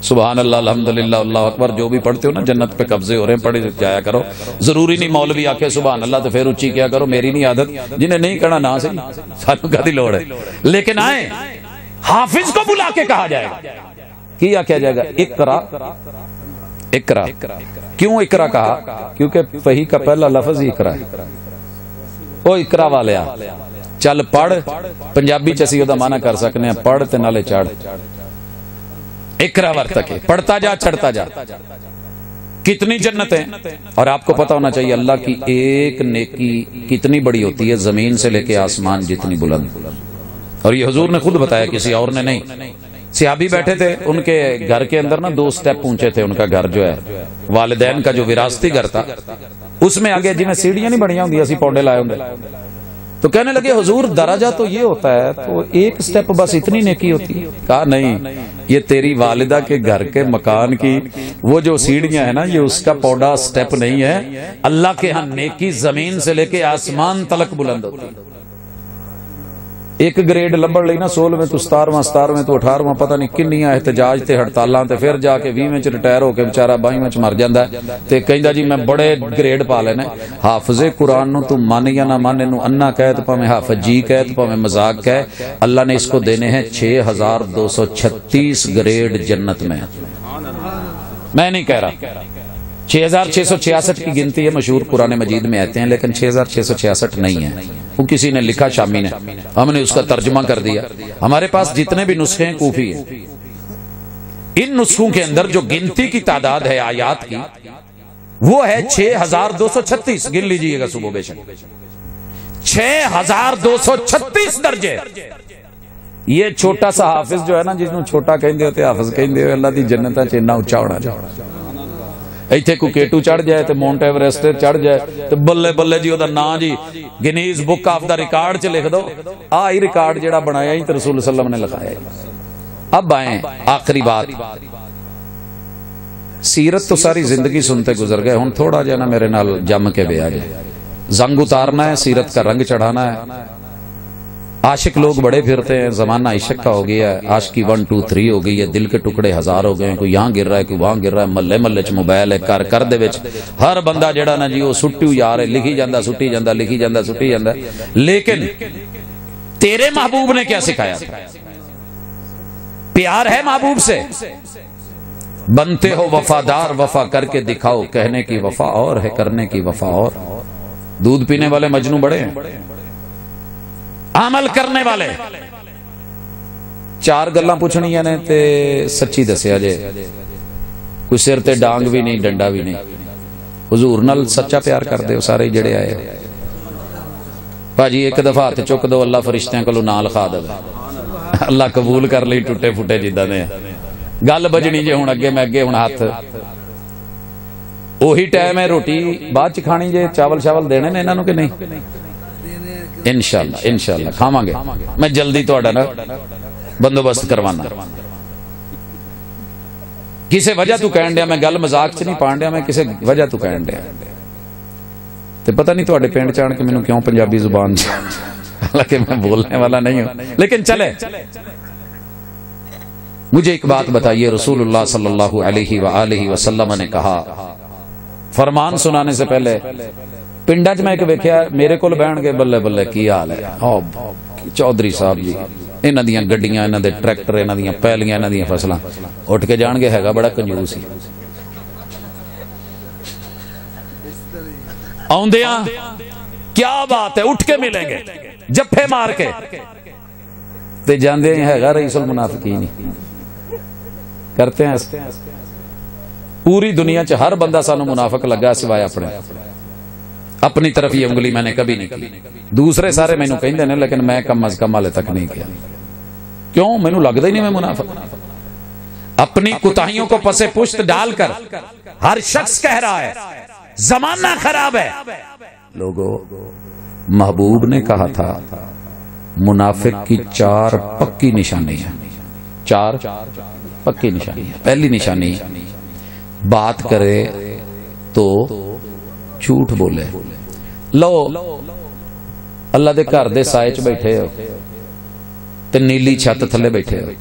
S4: سبحان اللہ، الحمدللہ، اللہ اکبر، جو بھی پڑھتے ہو نا جنت پہ قبضے ہو رہے ہیں، پڑھ جایا کرو۔ ضروری نہیں مولوی آکے سبحان اللہ تو پھر اچھی کیا کرو، میری نہیں عادت، جنہیں نہیں کرنا نہ صحیح، سانوں کا دی لوڑ ہے، لیکن آئیں حافظ کو بلا کے کہا جائے گا، کیا جائے گا اقرا، اقرا۔ کیوں اقرا کہا؟ کیونکہ فہی کا پہلا لفظ ہی اقرا ہے۔ او اقرا والیا چل پڑھ، پنجابی چ اسی دا معنی کر سکنے ہیں پڑھ تے نالے چڑھ، اقرا ورتکے، پڑھتا جا چڑھتا جا۔ کتنی جنتیں، اور آپ کو پتا ہونا چاہیے اللہ کی ایک نیکی کتنی بڑی ہوتی ہے، زمین سے لے کے آسمان جتنی بلند، اور یہ حضور نے خود بتایا، کسی اور نے نہیں۔ صحابی بیٹھے تھے، ان کے گھر کے اندر نا 2 سٹیپ اونچے تھے، ان کا گھر جو ہے والدین کا جو وراثتی گھر تھا، اس میں آگے جنہیں سیڑھیاں نہیں بڑھیاں ہوندی، اسی پوڈے لائے ہوندے، تو کہنے لگے حضور درجہ تو یہ ہوتا ہے، تو ایک سٹیپ بس اتنی نیکی ہوتی ہے؟ کہا نہیں، یہ تیری والدہ کے گھر کے مکان کی وہ جو سیڑھیاں ہیں نا، یہ اس کا پودا سٹیپ نہیں ہے، اللہ کے ہاں نیکی زمین سے لے کے آسمان تلک بلند ہوتی ہے۔ ایک گریڈ لبڑ لئی نا 16ویں تو 17واں تو 18واں، پتہ نہیں کنیاں احتجاج تے ہڑتالاں تے، پھر جا کے 20ویں چ ریٹائر ہو کے بیچارہ 22ویں چ مر جاندا ہے، تے کہندا جی میں بڑے گریڈ پا لینے۔ حافظ قرآن نو تو مان یا نہ مان، نو انا کہے تو پاویں حافظ جی کہے تو پاویں مذاق کہے، اللہ نے اس کو دینے ہیں 6236 گریڈ جنت میں۔ میں نہیں کہہ رہا 6666 کی گنتی ہے، مشہور قرآن مجید میں آتے ہیں، لیکن 6666 نہیں ہے، وہ کسی نے لکھا شامی نے، ہم نے اس کا ترجمہ کر دیا۔ ہمارے پاس جتنے بھی نسخے ہیں کوفی ہیں، ان نسخوں کے اندر جو گنتی کی تعداد ہے آیات کی وہ ہے 6236، گن لیجئے گا صبح بے شک 6236 درجے۔ یہ چھوٹا سا حافظ جو ہے نا، جس نے چھوٹا کہندے ہوتے حافظ کہندے ہوئے، اللہ دی جنتاں چ اتنا اونچا ہونا چاہیے۔ ایتھے کو کیٹو چڑھ جائے تے مونٹ ایوریسٹ چڑھ جائے تے بلے بلے جی دا نام جی Guinness book of the record چ لکھ دو، آئی ریکارڈ جڑا بنایا ہی تے رسول صلی اللہ علیہ وسلم نے لکھایا۔ اب آئیں آخری بات، سیرت تو ساری زندگی سنتے گزر گئے، ہن تھوڑا جا نا میرے نال جم کے بے آ جائے، زنگ اتارنا ہے، سیرت کا رنگ چڑھانا ہے۔ عاشق لوگ بڑے پھرتے ہیں، زمانہ عشق کا ہو گیا ہے، عاشقی 1 2 3 ہو گئی ہے، دل کے ٹکڑے ہزار ہو گئے ہیں، کوئی یہاں گر رہا ہے، کوئی وہاں گر رہا ہے، محلے محلے چ موبائل ہے، کر دے وچ ہر بندہ جڑا نا جی وہ سٹی یار ہے، لکھی جاندا سٹی جاندا، لکھی جاندا سٹی جاندا۔ لیکن تیرے محبوب نے کیا سکھایا؟ پیار ہے محبوب سے، بنتے ہو وفادار، وفا کر کے دکھاؤ، کہنے کی وفا اور ہے، کرنے کی وفا اور۔ دودھ پینے والے مجنو بڑے ہیں، عمل کرنے والے 4 گلاں پوچھنیاں نے تے سچی دسیا جے، کوئی سر تے ڈانگ بھی نہیں، ڈنڈا بھی نہیں، حضور نال سچا پیار کر دے سارے جڑے آئے۔ بھاجی ایک دفعہ ہاتھ چک دو، اللہ فرشتیاں کولوں نال لکھا دے، اللہ قبول کر لئی ٹوٹے پھٹے جداں دے گل بجنی جے، ہن اگے میں اگے ہن ہاتھ وہی ٹائم ہے، روٹی بعد چ کھانی جے، چاول شاول دینے نے انہاں نوں کہ نہیں؟ انشاءاللہ کھاواں گے، میں جلدی تہاڈا نا بندوبست کروانا۔ کسے وجہ تو کہن دیا، میں گل مذاق چ نہیں پان دیا، میں کسے وجہ تو کہن دیا، تے پتہ نہیں تہاڈے پنڈ چان کے مینوں کیوں پنجابی زبان حالانکہ میں بولنے والا نہیں ہوں، لیکن چلے مجھے ایک بات بتائیے، رسول اللہ صلی اللہ علیہ وآلہ وسلم نے کہا، فرمان سنانے سے پہلے پنڈا چ میں ایک ویکھیا میرے کول بہن گے بلے بلے کی حال ہے چودھری صاحب جی انہاں دیاں گڈیاں انہاں دے ٹریکٹر انہاں دیاں پیلیاں انہاں دیاں فصلاں اٹھ کے جان گے ہے گا بڑا کنجوس ہی آؤندیاں کیا بات ہے اٹھ کے ملیں گے جفے مار کے تے جاندے ہے گا رئیس المنافقین کرتے ہیں پوری دنیا چ ہر بندہ سانو منافق لگا سوائے اپنی طرف یہ انگلی میں نے کبھی نہیں کی دوسرے سارے مینوں کہندے نے لیکن میں کم از کم حالے تک نہیں کیا کیوں مینوں لگدا ہی نہیں میں منافق اپنی کوتاہیوں کو پسے پشت ڈال کر ہر شخص کہہ رہا ہے زمانہ خراب ہے لوگوں محبوب نے کہا تھا منافق کی 4 پکی نشانی ہیں 4 پکی نشانی ہے پہلی نشانی بات کرے تو جھوٹ بولے لو اللہ دے گھر دے سائے چ بیٹھے ہو تے نیلی چھت تھلے بیٹھے ہو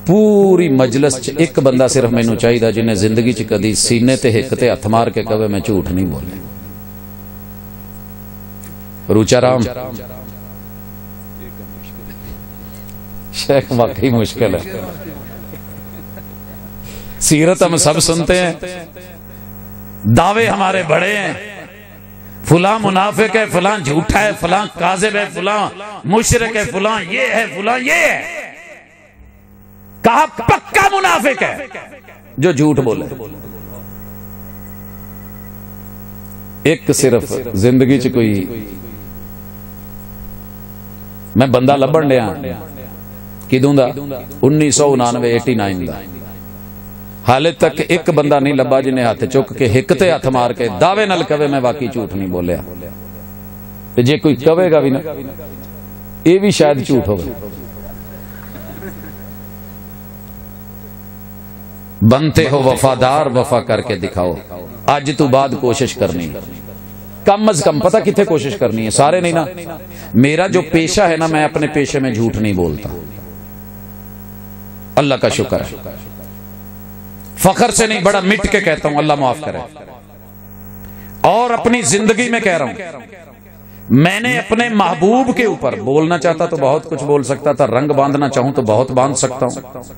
S4: پوری مجلس چ ایک بندہ صرف مینوں چاہیدا جنہیں زندگی چ کدی سینے تے ہک تے ہتھ مار کے کہے میں جھوٹ نہیں بولے روچا رام شیخ واقعی مشکل ہے سیرت ہم سب سنتے ہیں دعوے ہمارے بڑے ہیں فلاں منافق ہے فلاں جھوٹا ہے فلاں کاذب ہے فلاں مشرک ہے فلاں یہ ہے فلاں یہ ہے کہا پکا منافق ہے جو جھوٹ بولے ایک صرف زندگی چ کوئی میں بندہ لبن لیا کدوں دا 1999 دا حالے تک ایک بندہ نہیں لبا جنہیں ہاتھ چک کے ہک تے ہاتھ مار کے دعوے نال کہے میں واقعی جھوٹ نہیں بولیا تے جے کوئی کہے گا بھی نا یہ بھی شاید جھوٹ ہوگا بنتے ہو وفادار وفا کر کے دکھاؤ آج تو بعد کوشش کرنی کم از کم پتہ کتنے کوشش کرنی ہے سارے نہیں نا میرا جو پیشہ ہے نا میں اپنے پیشے میں جھوٹ نہیں بولتا اللہ کا شکر ہے فخر سے نہیں بڑا مٹ کے کہتا ہوں اللہ معاف کرے اور اپنی زندگی میں کہہ رہا ہوں میں نے اپنے محبوب کے اوپر بولنا چاہتا تو بہت کچھ بول سکتا تھا رنگ باندھنا چاہوں تو بہت باندھ سکتا ہوں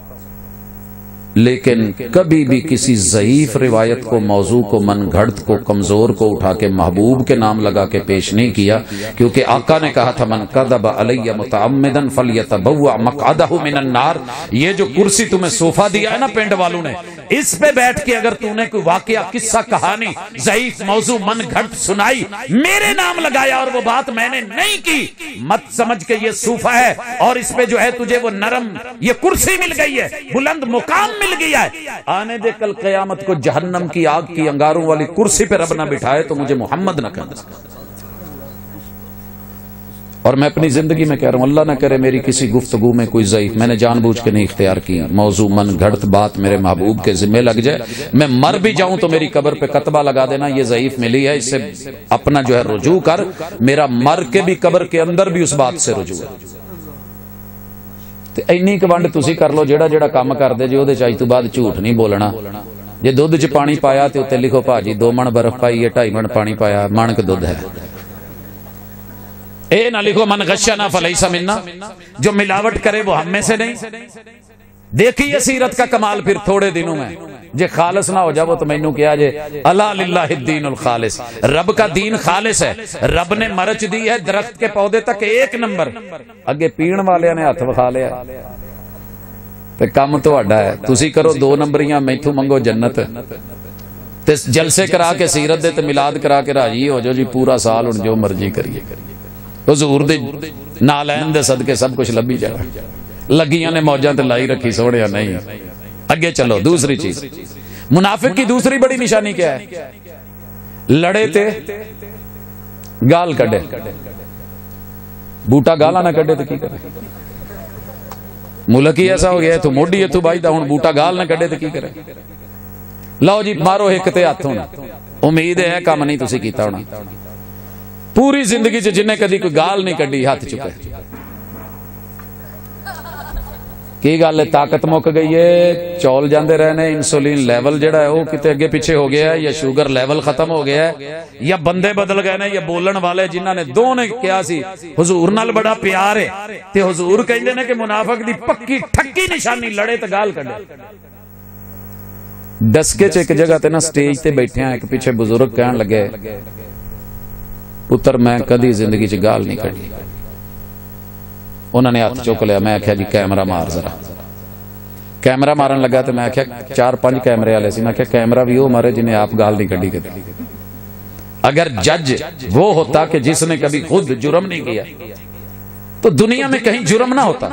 S4: لیکن کبھی بھی کسی ضعیف روایت کو موضوع کو من گھڑت کو کمزور کو اٹھا کے محبوب کے نام لگا کے پیش نہیں کیا کیونکہ آقا نے کہا تھا من کذب علی متعمدا فلیتبوأ مقعدہ من النار یہ جو کرسی تمہیں صوفہ دیا ہے نا پنڈ والوں نے اس پہ بیٹھ کے اگر تو نے کوئی واقعہ قصہ کہانی ضعیف موضوع من گھڑت سنائی میرے نام لگایا اور وہ بات میں نے نہیں کی مت سمجھ کے یہ صوفہ ہے اور اس پہ جو ہے تجھے وہ نرم یہ کرسی مل گئی ہے بلند مقام مل گیا ہے آنے دے کل قیامت کو جہنم کی آگ کی انگاروں والی کرسی پہ رب نہ بٹھائے تو مجھے محمد نہ کہنا اور میں اپنی زندگی میں کہہ رہا ہوں اللہ نہ کرے میری کسی گفتگو میں کوئی ضعیف میں نے جان بوجھ کے نہیں اختیار کی موضوع من گھڑت بات میرے محبوب کے ذمہ لگ جائے میں مر بھی جاؤں تو میری قبر پہ کتبہ لگا دینا یہ ضعیف ملی ہے اس سے اپنا جو ہے رجوع کر میرا مر کے بھی قبر کے اندر بھی اس بات سے رجوع ہے اینی کونڈ تسی کر لو جیڑا جیڑا کام کر دے جو دے چاہی تو بعد جھوٹ نہیں بولنا جے دودھ چ پانی پایا تے اوتے لکھو بھاجی 2 من برف پائی ہے 2.5 من پانی پایا من کے دودھ ہے اے نہ لکھو من غشنا فلیس منا جو ملاوٹ کرے وہ ہم میں سے نہیں دیکھیے سیرت کا کمال پھر تھوڑے دنوں میں جے خالص نہ ہو جاؤ تو مینوں کیا جے الا للہ الدین الخالص رب کا دین خالص ہے رب نے مرچ دی ہے درخت کے پودے تک 1 نمبر اگے پین والے نے ہاتھ وکھا لیا تے کم تہاڈا ہے تسی کرو 2 نمبریاں میتھوں منگو جنت تے جلسے کرا کے سیرت دے تے میلاد کرا کے راضی ہو جو جی پورا سال ہن جو مرضی کریے حضور دے نالین دے صدقے سب کچھ لبھی جائے لگیاں نے موجاں تے لائی رکھی سوڑیا نہیں اگے چلو دوسری چیز منافق کی دوسری بڑی نشانی کیا ہے لڑے تے گال کڈے بوٹا گالا نہ کڈے تے کی کرے ملک ہی ایسا ہو گیا ہے تو موڈی ہے تو بائی دا ہن بوٹا گال نہ کڈے تے کی کرے لو جی مارو ایک تے ہاتھ ہونا امید ہے کام نہیں تسی کیتا ہونا پوری زندگی چ جنہیں کدی کوئی گال نہیں کڈی ہاتھ چکے کی گل ہے طاقت مک گئی ہے، چول جاندے رہنے، انسولین لیول جڑا ہے وہ کتے اگے پیچھے ہو گیا ہے، یا شوگر لیول ختم ہو گیا ہے، یا بندے بدل گئے نے، یا بولن والے جنہاں نے دو نے کیا سی حضور نال بڑا پیار ہے تے حضور کہندے نے کہ منافق دی پکی ٹھکی نشانی لڑے تے گال کڈے۔ ڈسکے چ ایک جگہ تے نا سٹیج تے بیٹھے ہیں، ایک پیچھے بزرگ کہن لگے پتر میں کدی زندگی چ گال نہیں کڈی۔ انہوں نے ہاتھ چک لیا، میں آخیا جی کیمرہ مار ذرا۔ کیمرہ مارن لگا تو میں آخیا 4-5 کیمرے والے سی، میں آخیا کیمرہ بھی وہ مارے جنہیں آپ گال نہیں کڈی کدی۔ اگر جج وہ ہوتا کہ جس نے کبھی خود جرم نہیں کیا تو دنیا میں کہیں جرم نہ ہوتا۔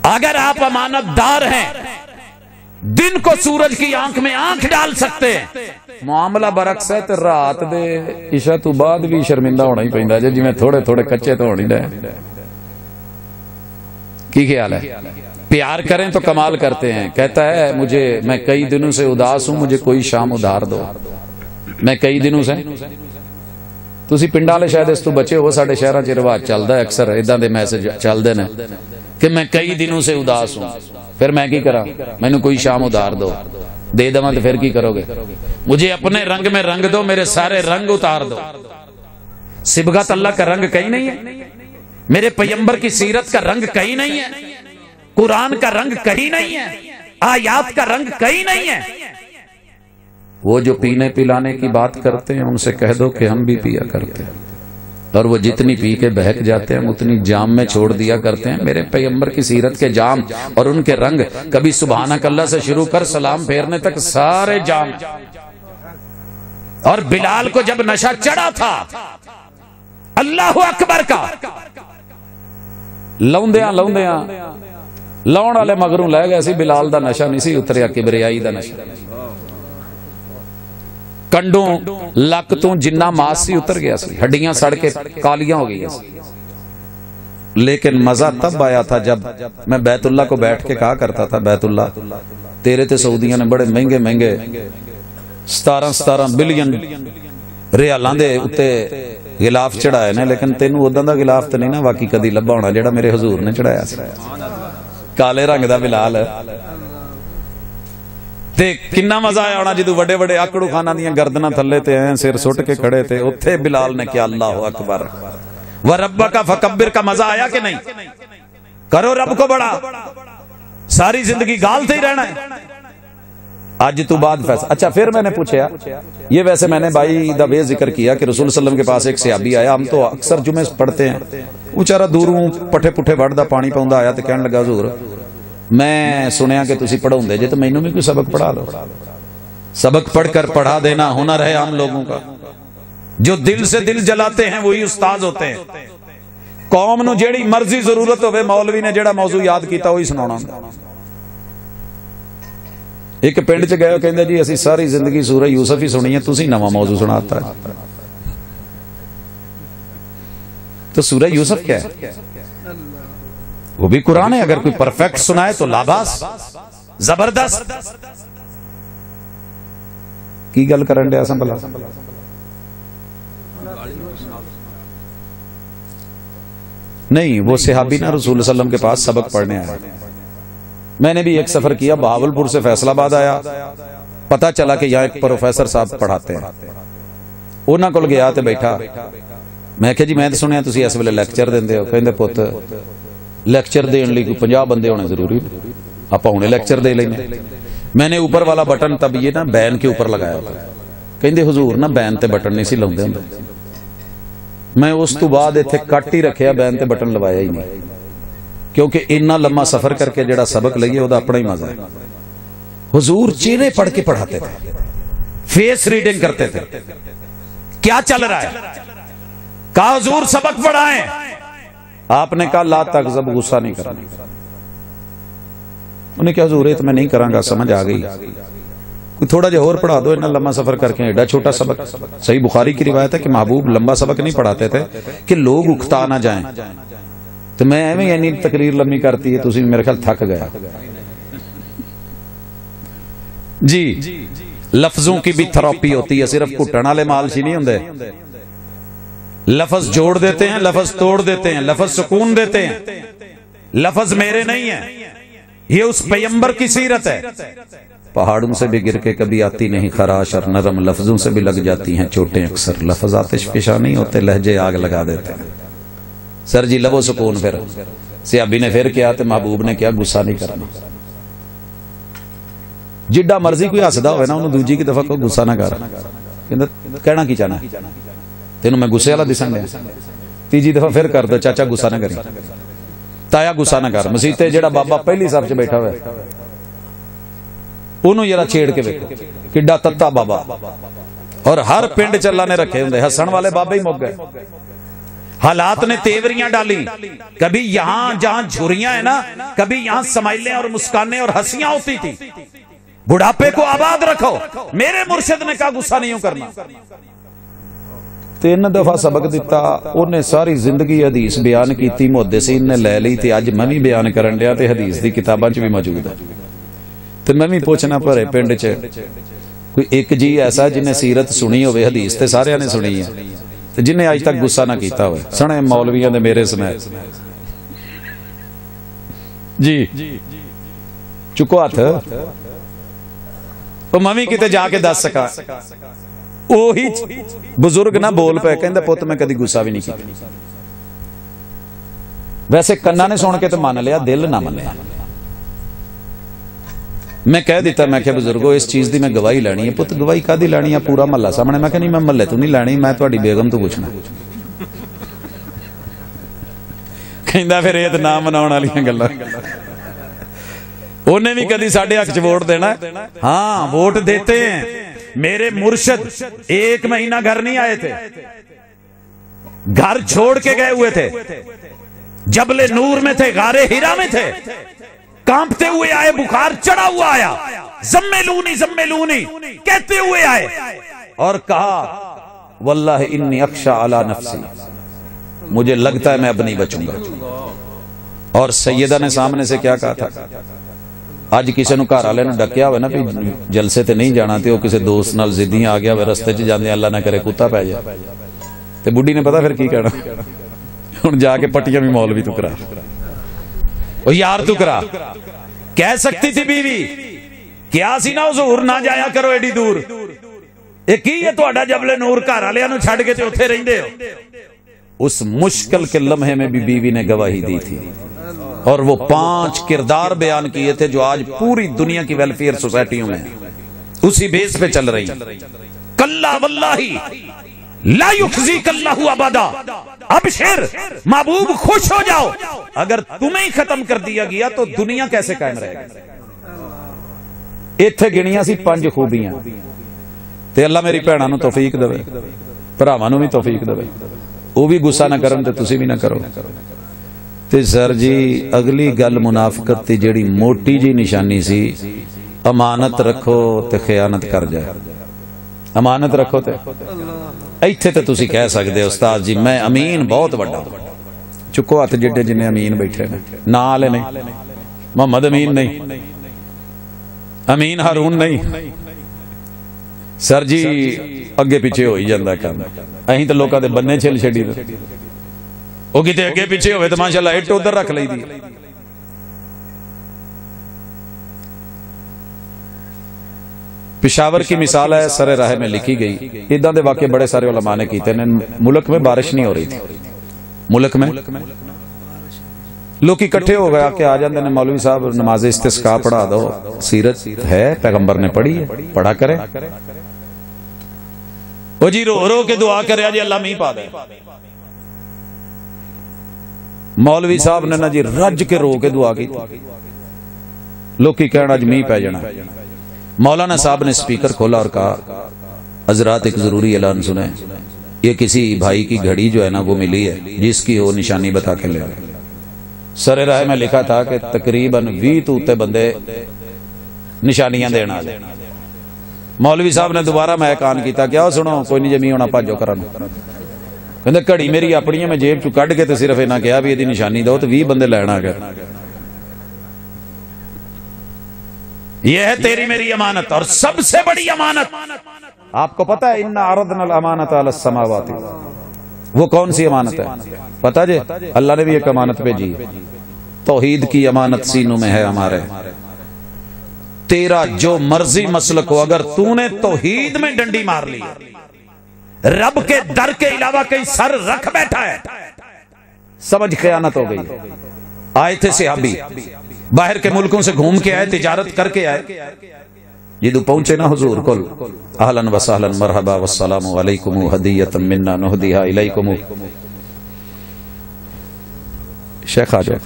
S4: اگر آپ امانت دار ہیں، دن کو سورج کی آنکھ میں آنکھ ڈال سکتے ہیں، معاملہ برعکس ہے تو رات دے عشاء تو بعد بھی شرمندہ ہونا ہی پیندا جی میں تھوڑے تھوڑے کچے تو ہونی دے۔ کی خیال ہے؟ پیار کریں تو کمال کرتے ہیں۔ کہتا ہے میں کئی دنوں سے اداس ہوں، مجھے کوئی شام ادھار دو۔ میں کئی دنوں سے، تسی پنڈ والے شاید اس تو بچے ہو، ساڈے شہراں چ رواج چلدا ہے، اکثر اداں دے میسج چلدے نے کہ میں کئی دنوں سے اداس ہوں، پھر میں کی کراں، مینوں کوئی شام ادھار دو، دے دواں تو پھر کی کرو گے؟ مجھے اپنے رنگ میں رنگ دو، میرے سارے رنگ اتار دو۔ صبغت اللہ کا رنگ کہیں نہیں ہے، میرے پیغمبر کی سیرت کا رنگ کہیں نہیں ہے، قرآن کا رنگ کہیں نہیں ہے، آیات کا رنگ کہیں نہیں ہے۔ وہ جو پینے پلانے کی بات کرتے ہیں ان سے کہہ دو کہ ہم بھی پیا کرتے ہیں، اور وہ جتنی پی کے بہک جاتے ہیں اتنی جام میں چھوڑ دیا کرتے ہیں۔ میرے پیغمبر کی سیرت کے جام اور ان کے رنگ، کبھی سبحانک اللہ سے شروع کر سلام پھیرنے تک سارے جام۔ اور بلال کو جب نشہ چڑھا تھا اللہ اکبر کا، لوندیاں لاؤن والے مگروں لے گئے سی، بلال دا نشہ نہیں سی اتریا، کبریائی دا نشہ۔ کنڈوں لک تو جنہ ماس سی اتر گیا سی، ہڈیاں سڑ کے کالیاں ہو گئی سی۔ لیکن مزہ تب آیا تھا جب میں بیت اللہ کو بیٹھ کے کہا کرتا تھا، بیت اللہ تیرے تے سعودیاں نے بڑے مہنگے 17 بلین ریالاں دے اتے غلاف چڑھائے نے، لیکن تینوں اوداں دا غلاف تے نہیں نا واقعی کدی لبا ہونا جڑا میرے حضور نے چڑھایا سی، کالے رنگ دا بلال ہے۔ تے کنا مزہ آیا ہونا جدو بڑے بڑے آکڑو خانہ دیاں گردناں تھلے تے ہیں، سر سٹ کے کھڑے تھے، اتھے بلال نے کیا اللہ اکبر وَرَبَّكَ فَكَبِّرْ کا مزہ آیا کہ نہیں؟ کرو رب کو بڑا، ساری زندگی گالتے ہی رہنا ہے۔ آج تو بعد فیصلہ۔ اچھا پھر میں نے پوچھا، یہ ویسے میں نے بھائی دا بے ذکر کیا کہ رسول صلی اللہ علیہ وسلم کے پاس ایک صحابی آیا، ہم تو اکثر جمعے پڑھتے ہیں، وہ چارہ دوروں پٹھے پٹھے وڑدا پانی پاؤندا آیا تے کہنے لگا حضور میں سنیا کہ تسی پڑھاؤندے جے تو مینوں بھی کوئی سبق پڑھا دو۔ سبق پڑھ کر پڑھا دینا ہنر ہے عام لوگوں کا، جو دل سے دل جلاتے ہیں وہی استاد ہوتے ہیں۔ قوم نو جیڑی مرضی ضرورت ہوئے مولوی نے جیڑا موضوع یاد کیتا وہی سنانا۔ ایک پنڈ چ گئے کہندے جی اسی ساری زندگی سورہ یوسف ہی سنی ہے، تسی نواں موضوع سناتا ہے۔ تو سورہ یوسف کیا ہے؟ وہ بھی قرآن ہے، اگر کوئی پرفیکٹ سنائے تو لاباس، زبردست۔ کی گل کرن دیا سن بلا؟ نہیں، وہ صحابی نا رسول اللہ علیہ وسلم کے پاس سبق پڑھنے آیا۔ میں نے بھی ایک سفر کیا، بہاولپور سے فیصل آباد آیا، پتا چلا کہ یہاں ایک پروفیسر صاحب پڑھاتے ہیں، انہاں کول گیا تے بیٹھا، میں کہا جی میں تے سنیا تسی اس ویلے لیکچر دیندے ہو، کہندے پت لیکچر دین لئی کوئی 50 بندے ہونے ضروری، آپ ہونے لیکچر دے لینے۔ میں نے اوپر والا بٹن تب یہ نا بین کے اوپر لگایا تھا، کہندے حضور نا بین تے بٹن نہیں سی لاؤندے ہوندے۔ میں اس تو بعد ایتھے کٹ ہی رکھیا، بین تے بٹن لوایا ہی نہیں، کیونکہ اتنا لمبا سفر کر کے جڑا سبق لئیے وہ اپنا ہی مزہ ہے۔ حضور چہرے پڑھ کے پڑھاتے تھے، فیس ریڈنگ کرتے تھے، کیا چل رہا ہے، کہا حضور سبق پڑھائیں، آپ نے کہا لا تغضب، غصہ نہیں کرنا۔ انہیں کہا حضور تو میں نہیں کراں گا، سمجھ آ گئی، کوئی تھوڑا جہا اور پڑھا دو، اتنا لمبا سفر کر کے ایڈا چھوٹا سبق۔ صحیح بخاری کی روایت ہے کہ محبوب لمبا سبق نہیں پڑھاتے تھے کہ لوگ اکتا نہ جائیں، تو میں ایویں یعنی تقریر لمبی کرتی ہے، تسی میرے خیال تھک گیا جی۔ لفظوں کی بھی تھراپی ہوتی ہے، صرف کٹن والے مالشی نہیں ہوندے، لفظ جوڑ دیتے ہیں، لفظ توڑ دیتے ہیں، لفظ سکون دیتے ہیں، لفظ میرے نہیں ہیں، یہ اس پیغمبر کی سیرت ہے۔ پہاڑوں سے بھی گر کے کبھی آتی نہیں خراش، اور نرم لفظوں سے بھی لگ جاتی ہیں چوٹیں اکثر۔ لفظ آتش فشاں نہیں ہوتے، لہجے آگ لگا دیتے ہیں۔ سر جی لبو سکون۔ پھر صحابی نے پھر کیا تو محبوب نے کیا غصہ نہیں کرنا۔ جڈا مرضی کوئی ہسدا ہوئے نا انہوں دوجی کی دفعہ کوئی غصہ نہ کر، کہنا کی چاہنا تینوں میں غصے والا دسن دیا، تیجی دفعہ پھر کر دو چاچا غصہ نہ کری، تایا غصہ نہ کر۔ مسیتے جڑا بابا پہلی صف چ بیٹھا ہوئے انہوں ذرا چھیڑ کے ویکھو کڈا تتا بابا، اور ہر پنڈ چ اللہ نے رکھے ہوندے ہسن والے بابے ہی مک گئے۔ حالات نے تیوریاں ڈالی، کبھی یہاں جہاں جھریاں ہیں نا، کبھی یہاں سمائلیں اور مسکانیں اور ہنسیاں ہوتی تھی۔ بڑھاپے کو آباد رکھو، میرے مرشد نے کہا غصہ نہیں کرنا۔ 3 دفعہ سبق دیتا، انہیں ساری زندگی حدیث بیان کیتی، محدثین نے لے لی تھی، اج میں بھی بیان کرن دیا تے حدیث دی کتاباں چ بھی موجود ہے۔ تے میں بھی پوچھنا پڑے پنڈ چ کوئی ایک جی ایسا جنہیں سیرت سنی ہوئے، حدیث تے سارے نے سنی ہے، تے جنہیں آج تک غصہ نہ کیتا ہوئے سنے مولویاں دے میرے سمیت؟ جی چکو ہاتھ، تو میں بھی کتے جا کے دس سکا۔ وہی بزرگ نہ بول پے، کہندا پت میں کدی غصہ بھی نہیں کیتا۔ ویسے کنا نے سن کے تو من لیا، دل نہ منیا۔ میں کہہ دیتا، میں کہ بزرگو اس چیز دی میں گواہی لینی ہے۔ پت گواہی کدی لینی ہے؟ پورا محلہ سامنے۔ میں کہ نہیں، میں محلے تو نہیں لینی، میں تہاڈی بیگم تو پوچھنا۔ کہندا پھر یہ تے نہ مناون والیاں گلاں، انہیں بھی کدی ساڈے حق چ ووٹ دینا ہے؟ ہاں ووٹ دیتے ہیں۔ میرے مرشد 1 مہینہ گھر نہیں آئے تھے، گھر چھوڑ کے گئے ہوئے تھے، جبل نور میں تھے، غار ہیرا میں تھے، کانپتے ہوئے آئے، بخار چڑھا ہوا آیا، زملونی زملونی کہتے ہوئے آئے، اور کہا واللہ انی اخشى علی نفسی، مجھے لگتا ہے میں اب نہیں بچوں گا۔ اور سیدہ نے سامنے سے کیا کہا تھا؟ اج کسی نو گھر والے نو ڈکیا ہوئے نا بھی جلسے تے نہیں جانا، تے وہ کسی دوست نال ضدیاں آ گیا ہوئے، رستے چ جاندے اللہ نہ کرے کتا پی جائے، تے بڈھی نے پتا پھر کی کہنا، ہن جا کے پٹیاں بھی مولوی تو کرا، او یار تو کرا۔ کہہ سکتی تھی بیوی کیا سی نا حضور نہ جایا کرو ایڈی دور، اے کی ہے تہاڈا جبل نور، گھر والےاں نو چھڈ کے تے اوتھے رہندے ہو۔ اس مشکل کے لمحے میں بھی بیوی نے گواہی دی تھی، اور وہ 5 کردار بیان کیے تھے جو آج پوری دنیا کی ویلفیئر سوسائٹیوں میں اسی بیس پہ چل رہی۔ کلا واللہ لا یخزیک اللہ ابدا، ابشر محبوب خوش ہو جاؤ، اگر تمہیں ہی ختم کر دیا گیا تو دنیا کیسے قائم رہے گی؟ ایتھے گنیاں سی 5 خوبیاں، تے اللہ میری بھیناں نو توفیق دے، بھراواں نو بھی توفیق دے، وہ بھی غصہ نہ کرن تے تسی بھی نہ کرو۔ تے سر جی اگلی گل منافقت تی جیڑی موٹی جی نشانی سی، امانت رکھو تے خیانت کر جائے۔ امانت رکھو تے ایتھے تے تسی کہہ سکدے استاد جی میں امین بہت بڑا، چکو ہاتھ جڈے جن امین بیٹھے نے، نا والے نہیں، محمد امین نہیں، امین ہارون نہیں، سر جی اگے پیچھے ہو ہی جاندہ کام، اہیں تے لوکاں دے بننے چھل چھڑی دے، وہ کتے اگے پیچھے ہوئے تو ماشاءاللہ اٹھ ادھر رکھ لئی دی۔ پشاور کی مثال ہے، سر راہ میں لکھی گئی، ادھاں دے واقعے بڑے سارے علماء نے کیتے ہیں۔ ملک میں بارش نہیں ہو رہی تھی، ملک میں لوگ اکٹھے ہو گیا کہ آ جاندے نے مولوی صاحب نماز استسقاء پڑھا دو، سیرت ہے پیغمبر نے پڑھی ہے، پڑھا کرے، وہ جی رو رو کے دعا کرے جی اللہ میہ پا دے۔ مولوی صاحب نے نا جی رج کے رو کے دعا کی، لوگ کی کہنا اج میہ پہ جانا۔ مولانا صاحب نے سپیکر کھولا اور کہا حضرات ایک ضروری اعلان سنیں، یہ کسی بھائی کی گھڑی جو ہے نا وہ ملی ہے، جس کی وہ نشانی بتا کے لے آئے۔ سر راہ میں لکھا تھا کہ تقریباً 20 تو اتے بندے نشانیاں دینا دے۔ مولوی صاحب نے دوبارہ میں کان کیتا کیا سنو کوئی نہیں جمی ہونا پاجو کرن، کہندے گھڑی میری اپنی میں جیب چ کڈ کے تے صرف انہاں کہا بھی یہ نشانی دو تو 20 بندے لین آ گئے۔ یہ ہے تیری میری امانت، اور سب سے بڑی امانت آپ کو پتا ہے انا عرضنا الامانۃ علی توحید کی امانت سینوں میں ہے ہمارے. تیرا جو مرضی مسلک ہو، اگر تو نے توحید میں ڈنڈی مار لی، رب کے در کے علاوہ کہیں سر رکھ بیٹھا ہے، سمجھ خیانت ہو گئی. آئے تھے صحابی، باہر کے ملکوں سے گھوم کے آئے، تجارت کر کے آئے، جدو پہنچے نا حضور کل، اہلاً و سہلاً مرحبا والسلام علیکم ہدیۃ منا نہدیھا الیکم. شیخ آ جائے.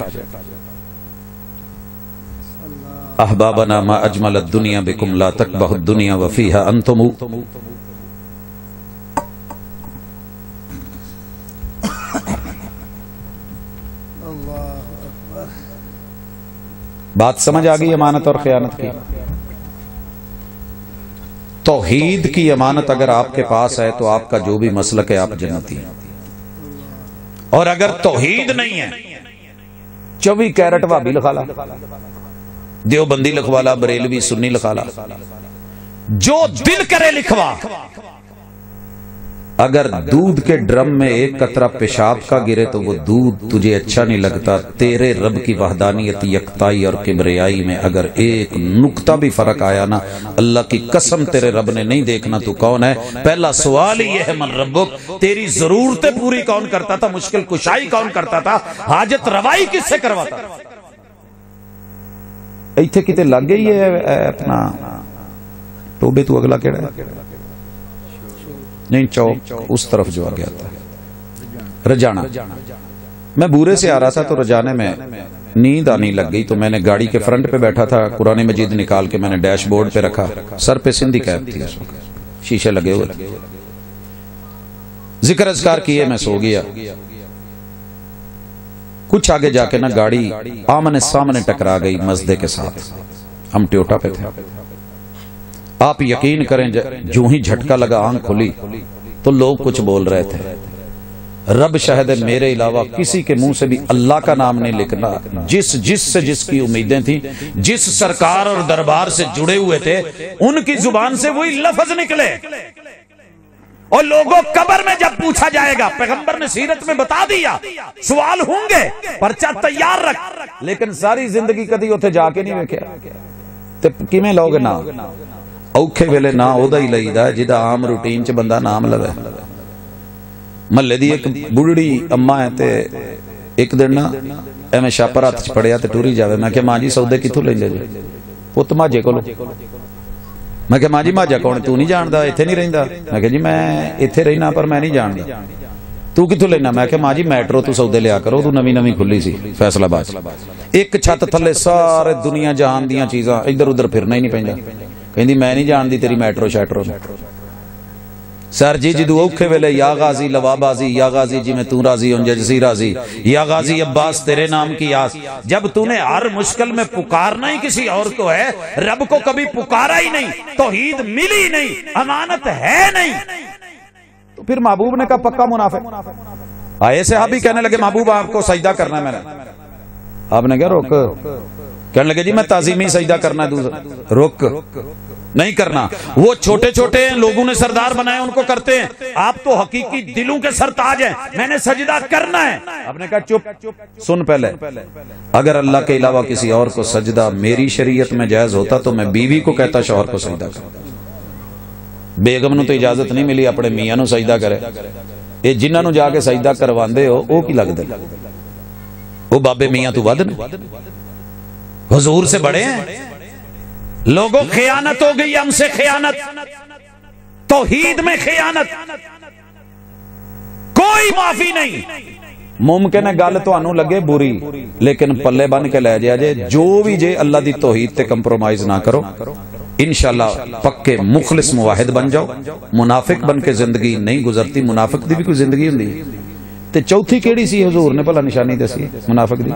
S4: احبابنا ما اجمل الدنیا بکم لا تکبہ الدنیا وفیہا انتم. بات سمجھ آ گئی امانت اور خیانت کی. توحید کی امانت اگر آپ کے پاس ہے تو آپ کا جو بھی مسلک ہے آپ جنتی ہیں، اور اگر توحید نہیں ہے 24 کیرٹ بھابی لکھا لا، دیوبندی لکھوا لا، بریلوی سنی لکھا لا، جو دل کرے لکھوا. اگر دودھ کے ڈرم میں ایک قطرہ پیشاب کا گرے تو وہ دودھ تجھے اچھا نہیں لگتا. تیرے رب کی وحدانیت، یکتائی اور کبریائی میں اگر ایک نقطہ بھی فرق آیا نا، اللہ کی قسم تیرے رب نے نہیں دیکھنا تو کون ہے. پہلا سوال ہی یہ ہے من ربک، تیری ضرورتیں پوری کون کرتا تھا، مشکل کشائی کون کرتا تھا، حاجت روائی کس سے کرواتا. ایتھے کتے لگ گئی ہے اپنا ٹوبے تو اگلا کیڑا ہے نہیں، چوک اس طرف جو آ گیا تھا رجانا. میں بورے سے آ رہا تھا تو رجانے میں نیند آنی لگ گئی، تو میں نے گاڑی کے فرنٹ پہ بیٹھا تھا، قرآن مجید نکال کے میں نے ڈیش بورڈ پہ رکھا، سر پہ سندھی کیپ تھی، شیشے لگے ہوئے تھے، ذکر اذکار کیے، میں سو گیا. کچھ آگے جا کے نا گاڑی آمنے سامنے ٹکرا گئی مسجد کے ساتھ. ہم ٹیوٹا پہ تھے. آپ یقین کریں جو ہی جھٹکا لگا، آنکھ کھلی تو لوگ کچھ بول رہے تھے. رب شاہد ہے میرے علاوہ کسی کے منہ سے بھی اللہ کا نام نہیں لکھنا. جس کی امیدیں تھیں، جس سرکار اور دربار سے جڑے ہوئے تھے، ان کی زبان سے وہی لفظ نکلے. اور لوگوں قبر میں جب پوچھا جائے گا، پیغمبر نے سیرت میں بتا دیا سوال ہوں گے، پرچہ تیار رکھ، لیکن ساری زندگی کدی اتنے جا کے نہیں ویکھیا تے کیویں لوگ نا اوکھے ویلے نہ اودا ہی لئیدا جدا عام روٹین چ بندہ نام لوے. محلے دی ایک بڑھڑی اما ہے تے ایک دن نا ایویں شاپر ہاتھ چ پڑیا تے ٹوری جاوے. میں کہ ماں جی سودے کتھوں لیندے جے؟ پت ماجے کولو. میں کہ ماں جی ماجا کون؟ تو نہیں جاندا، ایتھے نہیں رہندا. میں کہ جی میں ایتھے رہنا پر میں نہیں جاندا. تو کتھوں لینا؟ میں کہ ماں جی میٹرو تو سودے لیا کرو، تو نویں نویں کھلی سی فیصل آباد. ایک چھت تھلے سارے دنیا جہان دیاں چیزاں، ادھر ادھر پھرنا ہی نہیں پیندا. کہندی میں نہیں جان دی تیری میٹرو شیٹرو. سر جی جدو اوکھے ویلے یا غازی لوا بازی، یا غازی جی میں تو راضی ہوں جیسی راضی، یا غازی عباس تیرے نام کی آس. جب تو نے ہر مشکل میں پکارنا ہی کسی اور کو ہے، رب کو کبھی پکارا ہی نہیں، توحید ملی نہیں، امانت ہے نہیں، تو پھر محبوب نے کہا پکا منافق. آئے صحابی کہنے لگے محبوب آپ کو سجدہ کرنا ہے. میں نے آپ نے کہا روک. کہنے لگے جی میں تعظیمی سجدہ کرنا ہے. دوسرا روک نہیں کرنا. وہ چھوٹے چھوٹے لوگوں نے سردار بنائے ان کو کرتے ہیں، آپ تو حقیقی دلوں کے سرتاج ہیں. میں نے سجدہ کرنا ہے. آپ نے کہا چپ سن پہلے، اگر اللہ کے علاوہ کسی اور کو سجدہ میری شریعت میں جائز ہوتا تو میں بیوی کو کہتا شوہر کو سجدہ کر. بیگم نو تو اجازت نہیں ملی اپنے میاں نو سجدہ کرے. یہ جنہاں نو جا کے سجدہ کرواندے ہو او کی لگدے؟ وہ بابے میاں تو ود نے، حضور سے بڑے ہیں. لوگوں خیانت ہو گئی ہم سے، خیانت توحید میں خیانت، کوئی معافی نہیں. ممکن ہے گل تانوں لگے بری، لیکن پلے بن کے لے جا جے جو بھی جے اللہ دی توحید تے کمپرومائز نہ کرو. انشاءاللہ پکے مخلص موحد بن جاؤ. منافق بن کے زندگی نہیں گزرتی. منافق دی بھی کوئی زندگی ہوندی تے چوتھی کیڑی سی حضور نے بھلا نشانی دسی منافق دی؟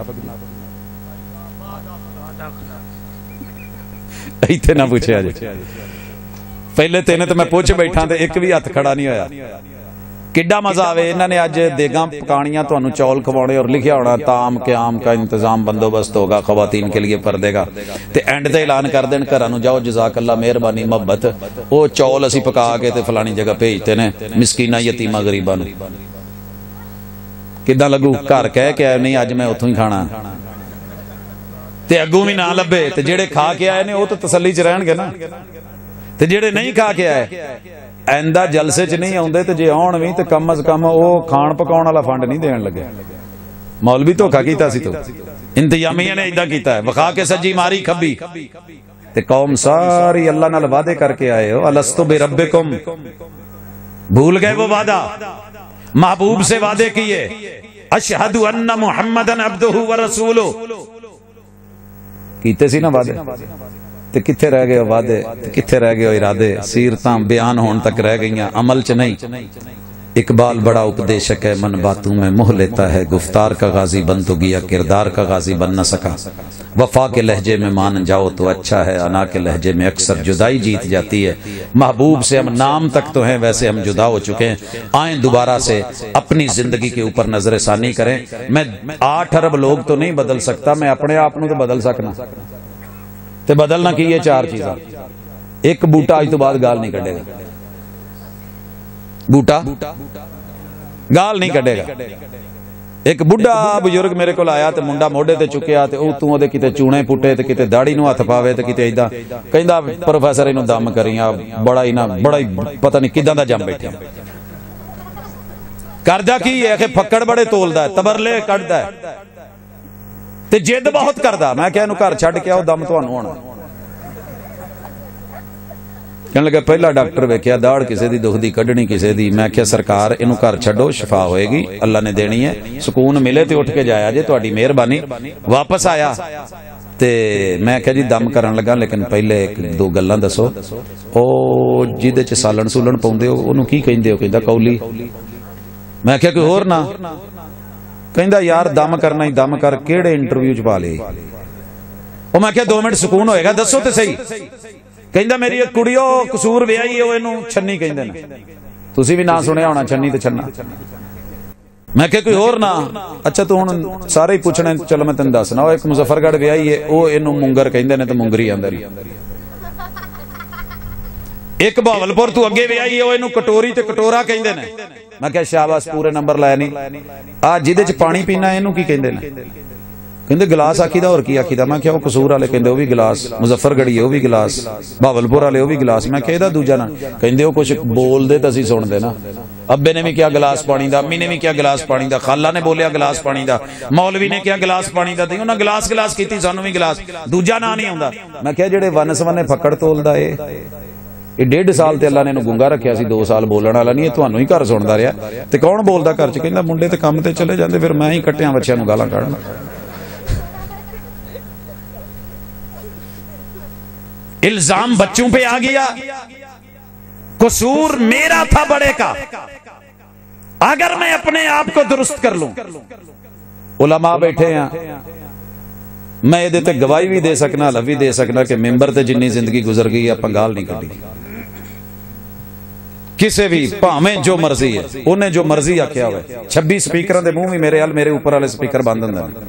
S4: ایتھے نہ پوچھیا جی. پہلے تینے تو میں پوچھ بیٹھا تے ایک بھی ہاتھ کھڑا نہیں ہویا. کڈا مزہ آوے. انہاں نے اج دیگاں پکانیاں تانوں چول کھوانے اور لکھیا ہونا تام قیام کا انتظام بندوبست ہوگا خواتین کے لیے پردے کا، تے اینڈ تے اعلان کر دین گھراں نوں جاؤ جزاک اللہ مہربانی محبت او چول اسی پکا کے تے فلانی جگہ بھیجتے نے مسکیناں یتیماں غریباں نوں. کداں لگو؟ گھر کہہ کے نہیں اج میں اتھوں ہی کھانا. تے اگوں بھی نہ لبے تے جڑے کھا کے آئے نے وہ تو تسلی چ رہن گے نا، تے جڑے نہیں کھا کے آئے آئندہ جلسے چ نہیں آندے تے جے آن بھی تے کم از کم وہ کھان پکاؤن والا فنڈ نہیں دین لگے. مولوی دھوکا کیتا سی تو انتظامیہ نے ایدا کیتا ہے، وکھا کے سجی ماری کھبی تے قوم ساری اللہ نال وعدے کر کے آئے ہو الستو بربکم، بھول گئے وہ وعدہ، محبوب سے وعدے کیے اشہد ان محمدن عبدہ ورسولہ کیتے سی نا وعدے، تے کتھے رہ گئے وعدے، تے کتھے رہ گئے ارادے، سیرتاں بیان ہون تک رہ گئیاں، عمل چ نہیں. اقبال بڑا اپدیشک ہے، من باتوں میں موہ لیتا ہے، گفتار کا غازی بن تو گیا کردار کا غازی بن نہ سکا. وفا کے لہجے میں مان جاؤ تو اچھا ہے، انا کے لہجے میں اکثر جدائی جیت جاتی ہے. محبوب سے ہم نام تک تو ہیں، ویسے ہم جدا ہو چکے ہیں. آئیں دوبارہ سے اپنی زندگی کے اوپر نظر ثانی کریں. میں 8 ارب لوگ تو نہیں بدل سکتا، میں اپنے آپ تو بدل سکنا، تے بدلنا کی یہ 4 چیزاں. ایک بوٹا آج تو بعد گال نہیں کڈے گا، بوٹا گال نہیں کڈے گا. ایک بڈھا بزرگ میرے کو آیا تے منڈا موڈے تے چکیا تے او تو دے کتے چونے پٹے تے کتے داڑھی نو ہاتھ پاوے تے کتے ایدا کہندا پروفیسر اینو دم کریاں، بڑا ہی پتہ نہیں کداں دا جم بیٹھے کردا کی ہے کہ پھکڑ بڑے تولدا ہے، تبرلے کڈدا ہے تے جد بہت کردا. میں کہ اینو گھر چھڈ کے آؤ، دم تانوں ہونا. کہنے لگا پہلا ڈاکٹر ویکھیا داڑ کسے دی دکھ دی کڈنی کسے دی. میں کہ سرکار اینو گھر چھڈو، شفا ہوئے گی، اللہ نے دینی ہے، سکون ملے تے اٹھ کے جایا جے، تہاڈی مہربانی. واپس آیا تے میں کہ جی دم کرن لگا، لیکن پہلے 1-2 گلاں دسو، او جدے چ سالن سولن پاوندے ہو اونوں کی کہندے ہو؟ کہندا کولی. میں کہ کوئی ہور نہ؟ کہندا یار دم کرنا ہی دم کر، کیڑے انٹرویو چ پا لے. او میں کہ 2 منٹ سکون ہوئے گا، دسو تے صحیح. کہندا میری ایک کڑیو قصور ویائی ہے، اینو چھنی کہندے نے. تسی بھی نہ سنیا ہونا چھنی تے چھنا. میں کہ کوئی ہور نہ؟ اچھا تو ہن سارے ہی پوچھنے، چلو میں تینوں دسنا. او ایک مظفر گڑھ ویائی ہے، او اینو مونگر کہندے نے تے مونگری اندر ہی. ایک بہاولپور تو اگے ویائی ہے، او اینو کٹوری تے کٹورا کہندے نے. میں کہ شاباش پورے نمبر لائے نہیں. آ جدے چ پانی پینا اینو کی کہندے نے؟ کہندے گلاس آکھیدا، اور کی آکھیدا؟ میں کہ او قصور والے کہندے او بھی گلاس، مظفر گڑھی او بھی گلاس، بہاولپور والے او بھی گلاس. میں کہ ایدا دوجا نہ کہندے او کچھ بول دے تے اسی سن دے نا. ابے نے بھی کیا گلاس پانی دا، امی نے بھی کیا گلاس پانی دا، خالہ نے بولیا گلاس پانی دا، مولوی نے کیا گلاس پانی دا. تے انہاں گلاس گلاس کیتی، سانو بھی گلاس، دوجا نہ نہیں ہوندا. میں کہ جڑے ون سونے پھکڑ تولدا اے یہ 1.5 سال تے اللہ نے گونگا رکھیا سی، 2 سال بولن والا نہیں، تھانوں ہی گھر سندا رہیا. تے کون بولدا گھر چ؟ کہندا منڈے تے کم تے چلے جاندے، پھر میں ہی کٹیاں بچیاں نوں گالاں کڈنا. الزام بچوں پہ آ گیا، قصور میرا تھا بڑے کا. اگر میں اپنے آپ کو درست کر لوں، علماء بیٹھے ہیں، میں یہ تے گواہی بھی دے سکنا، لفظ بھی دے سکنا کہ ممبر تے جنی زندگی گزر گئی اپا گال نہیں کڈی. کسے بھی پاویں جو مرضی ہے، انہیں جو مرضی آکھیا ہوئے. 26 سپیکراں دے منہ بھی میرے اوپر والے سپیکر بند ہوندے.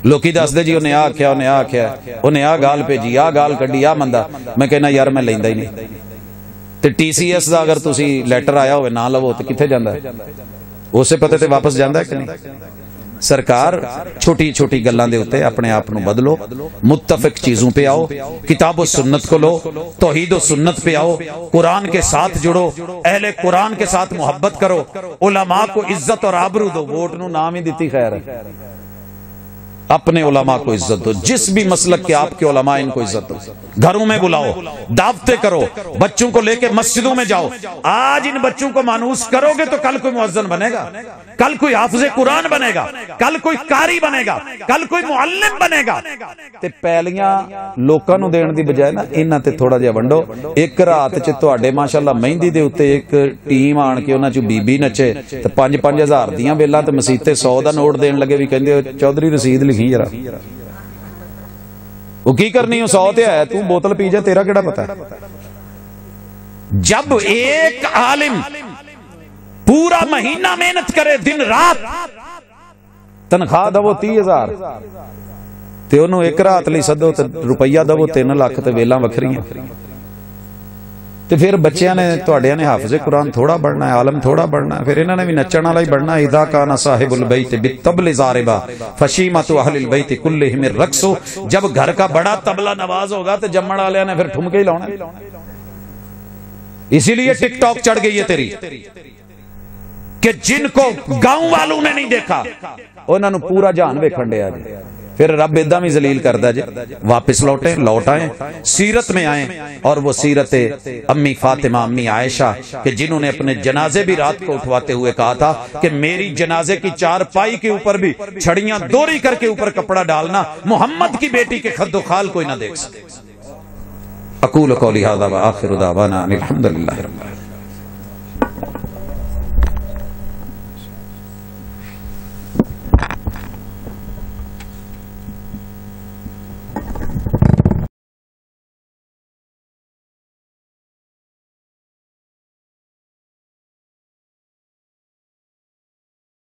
S4: لوکی دس دے جی انہیں آکھیا، انہیں آکھیا، انہیں آ گال بھیجی، آ گال کڈی، آ مندا. میں کہنا یار میں لیندا ہی نہیں. تے ٹی سی ایس دا اگر تسی لیٹر آیا ہوئے نہ لو تے کتھے جاندا ہے؟ اسے پتے تے واپس جاندا ہے کہ نہیں؟ سرکار چھوٹی چھوٹی گلاں دے اوتے اپنے آپ نو بدلو، متفق چیزوں پہ آؤ، کتاب و سنت کو لو، توحید و سنت پہ آؤ، قرآن کے ساتھ جڑو، اہل قرآن کے ساتھ محبت کرو، علماء کو عزت اور آبرو دو. ووٹ نو نام ہی دیتی خیر ہے. اپنے علماء کو عزت دو، جس بھی مسلک کے آپ کے علماء ان کو عزت دو. گھروں میں بلاؤ، دعوتیں کرو، بچوں کو لے کے مسجدوں میں جاؤ. آج ان بچوں کو مانوس کرو گے تو کل کوئی مؤذن بنے گا، کل کوئی حافظ قرآن بنے گا، کل کوئی قاری بنے گا، کل کوئی معلم بنے گا. تے پیلیاں لوکاں نو دین دی بجائے نا انہاں تے تھوڑا جہا ونڈو. ایک رات چ تواڈے ماشاءاللہ مہندی دے اوتے ایک ٹیم آن کے انہاں چ بی بی نچے تے 5-5 ہزار دیاں بیلاں تے مسیت تے 100 دا نوٹ دین لگے، بھی کہندے چودھری رسید لکھی ذرا. وہ کی کرنی ہو؟ 100 تے ہے، تو بوتل پی جا، تیرا کیڑا پتہ ہے؟ جب ایک عالم پورا مہینہ محنت کرے، دن رات، تنخواہ دو 30,000 تے انہوں ایک رات لئی سدو تے روپیہ دو 3 لاکھ تے ویلاں وکھریاں. تو پھر بچیاں نے تواڈیاں نے حافظ قرآن تھوڑا بڑھنا ہے، عالم تھوڑا بڑھنا ہے، پھر انہوں نے بھی نچن والا ہی بڑھنا ہے۔ اذا کان صاحب البیت بالطبل ضاربا فشیمۃ اہل البیت کلہم الرقص، جب گھر کا بڑا طبلہ نواز ہوگا تو جمن والے نے پھر ٹھمکے ہی لانا۔ اسی لیے ٹک ٹاک چڑھ گئی ہے تیری کہ جن کو گاؤں والوں نے نہیں دیکھا انہوں نے پورا جہان ویکھن دیا جی۔ پھر رب ادھا بھی ذلیل کردا جی۔ واپس لوٹ آئیں، سیرت میں آئیں، اور وہ سیرت امی فاطمہ امی عائشہ کہ جنہوں نے اپنے جنازے بھی رات کو اٹھواتے ہوئے کہا تھا کہ میری جنازے کی چارپائی کے اوپر بھی چھڑیاں دوری کر کے اوپر کپڑا ڈالنا، محمد کی بیٹی کے خد و خال کوئی نہ دیکھ سکے۔ اقول قولی ھذا وآخر دعوانا الحمد للہ رب العالمین۔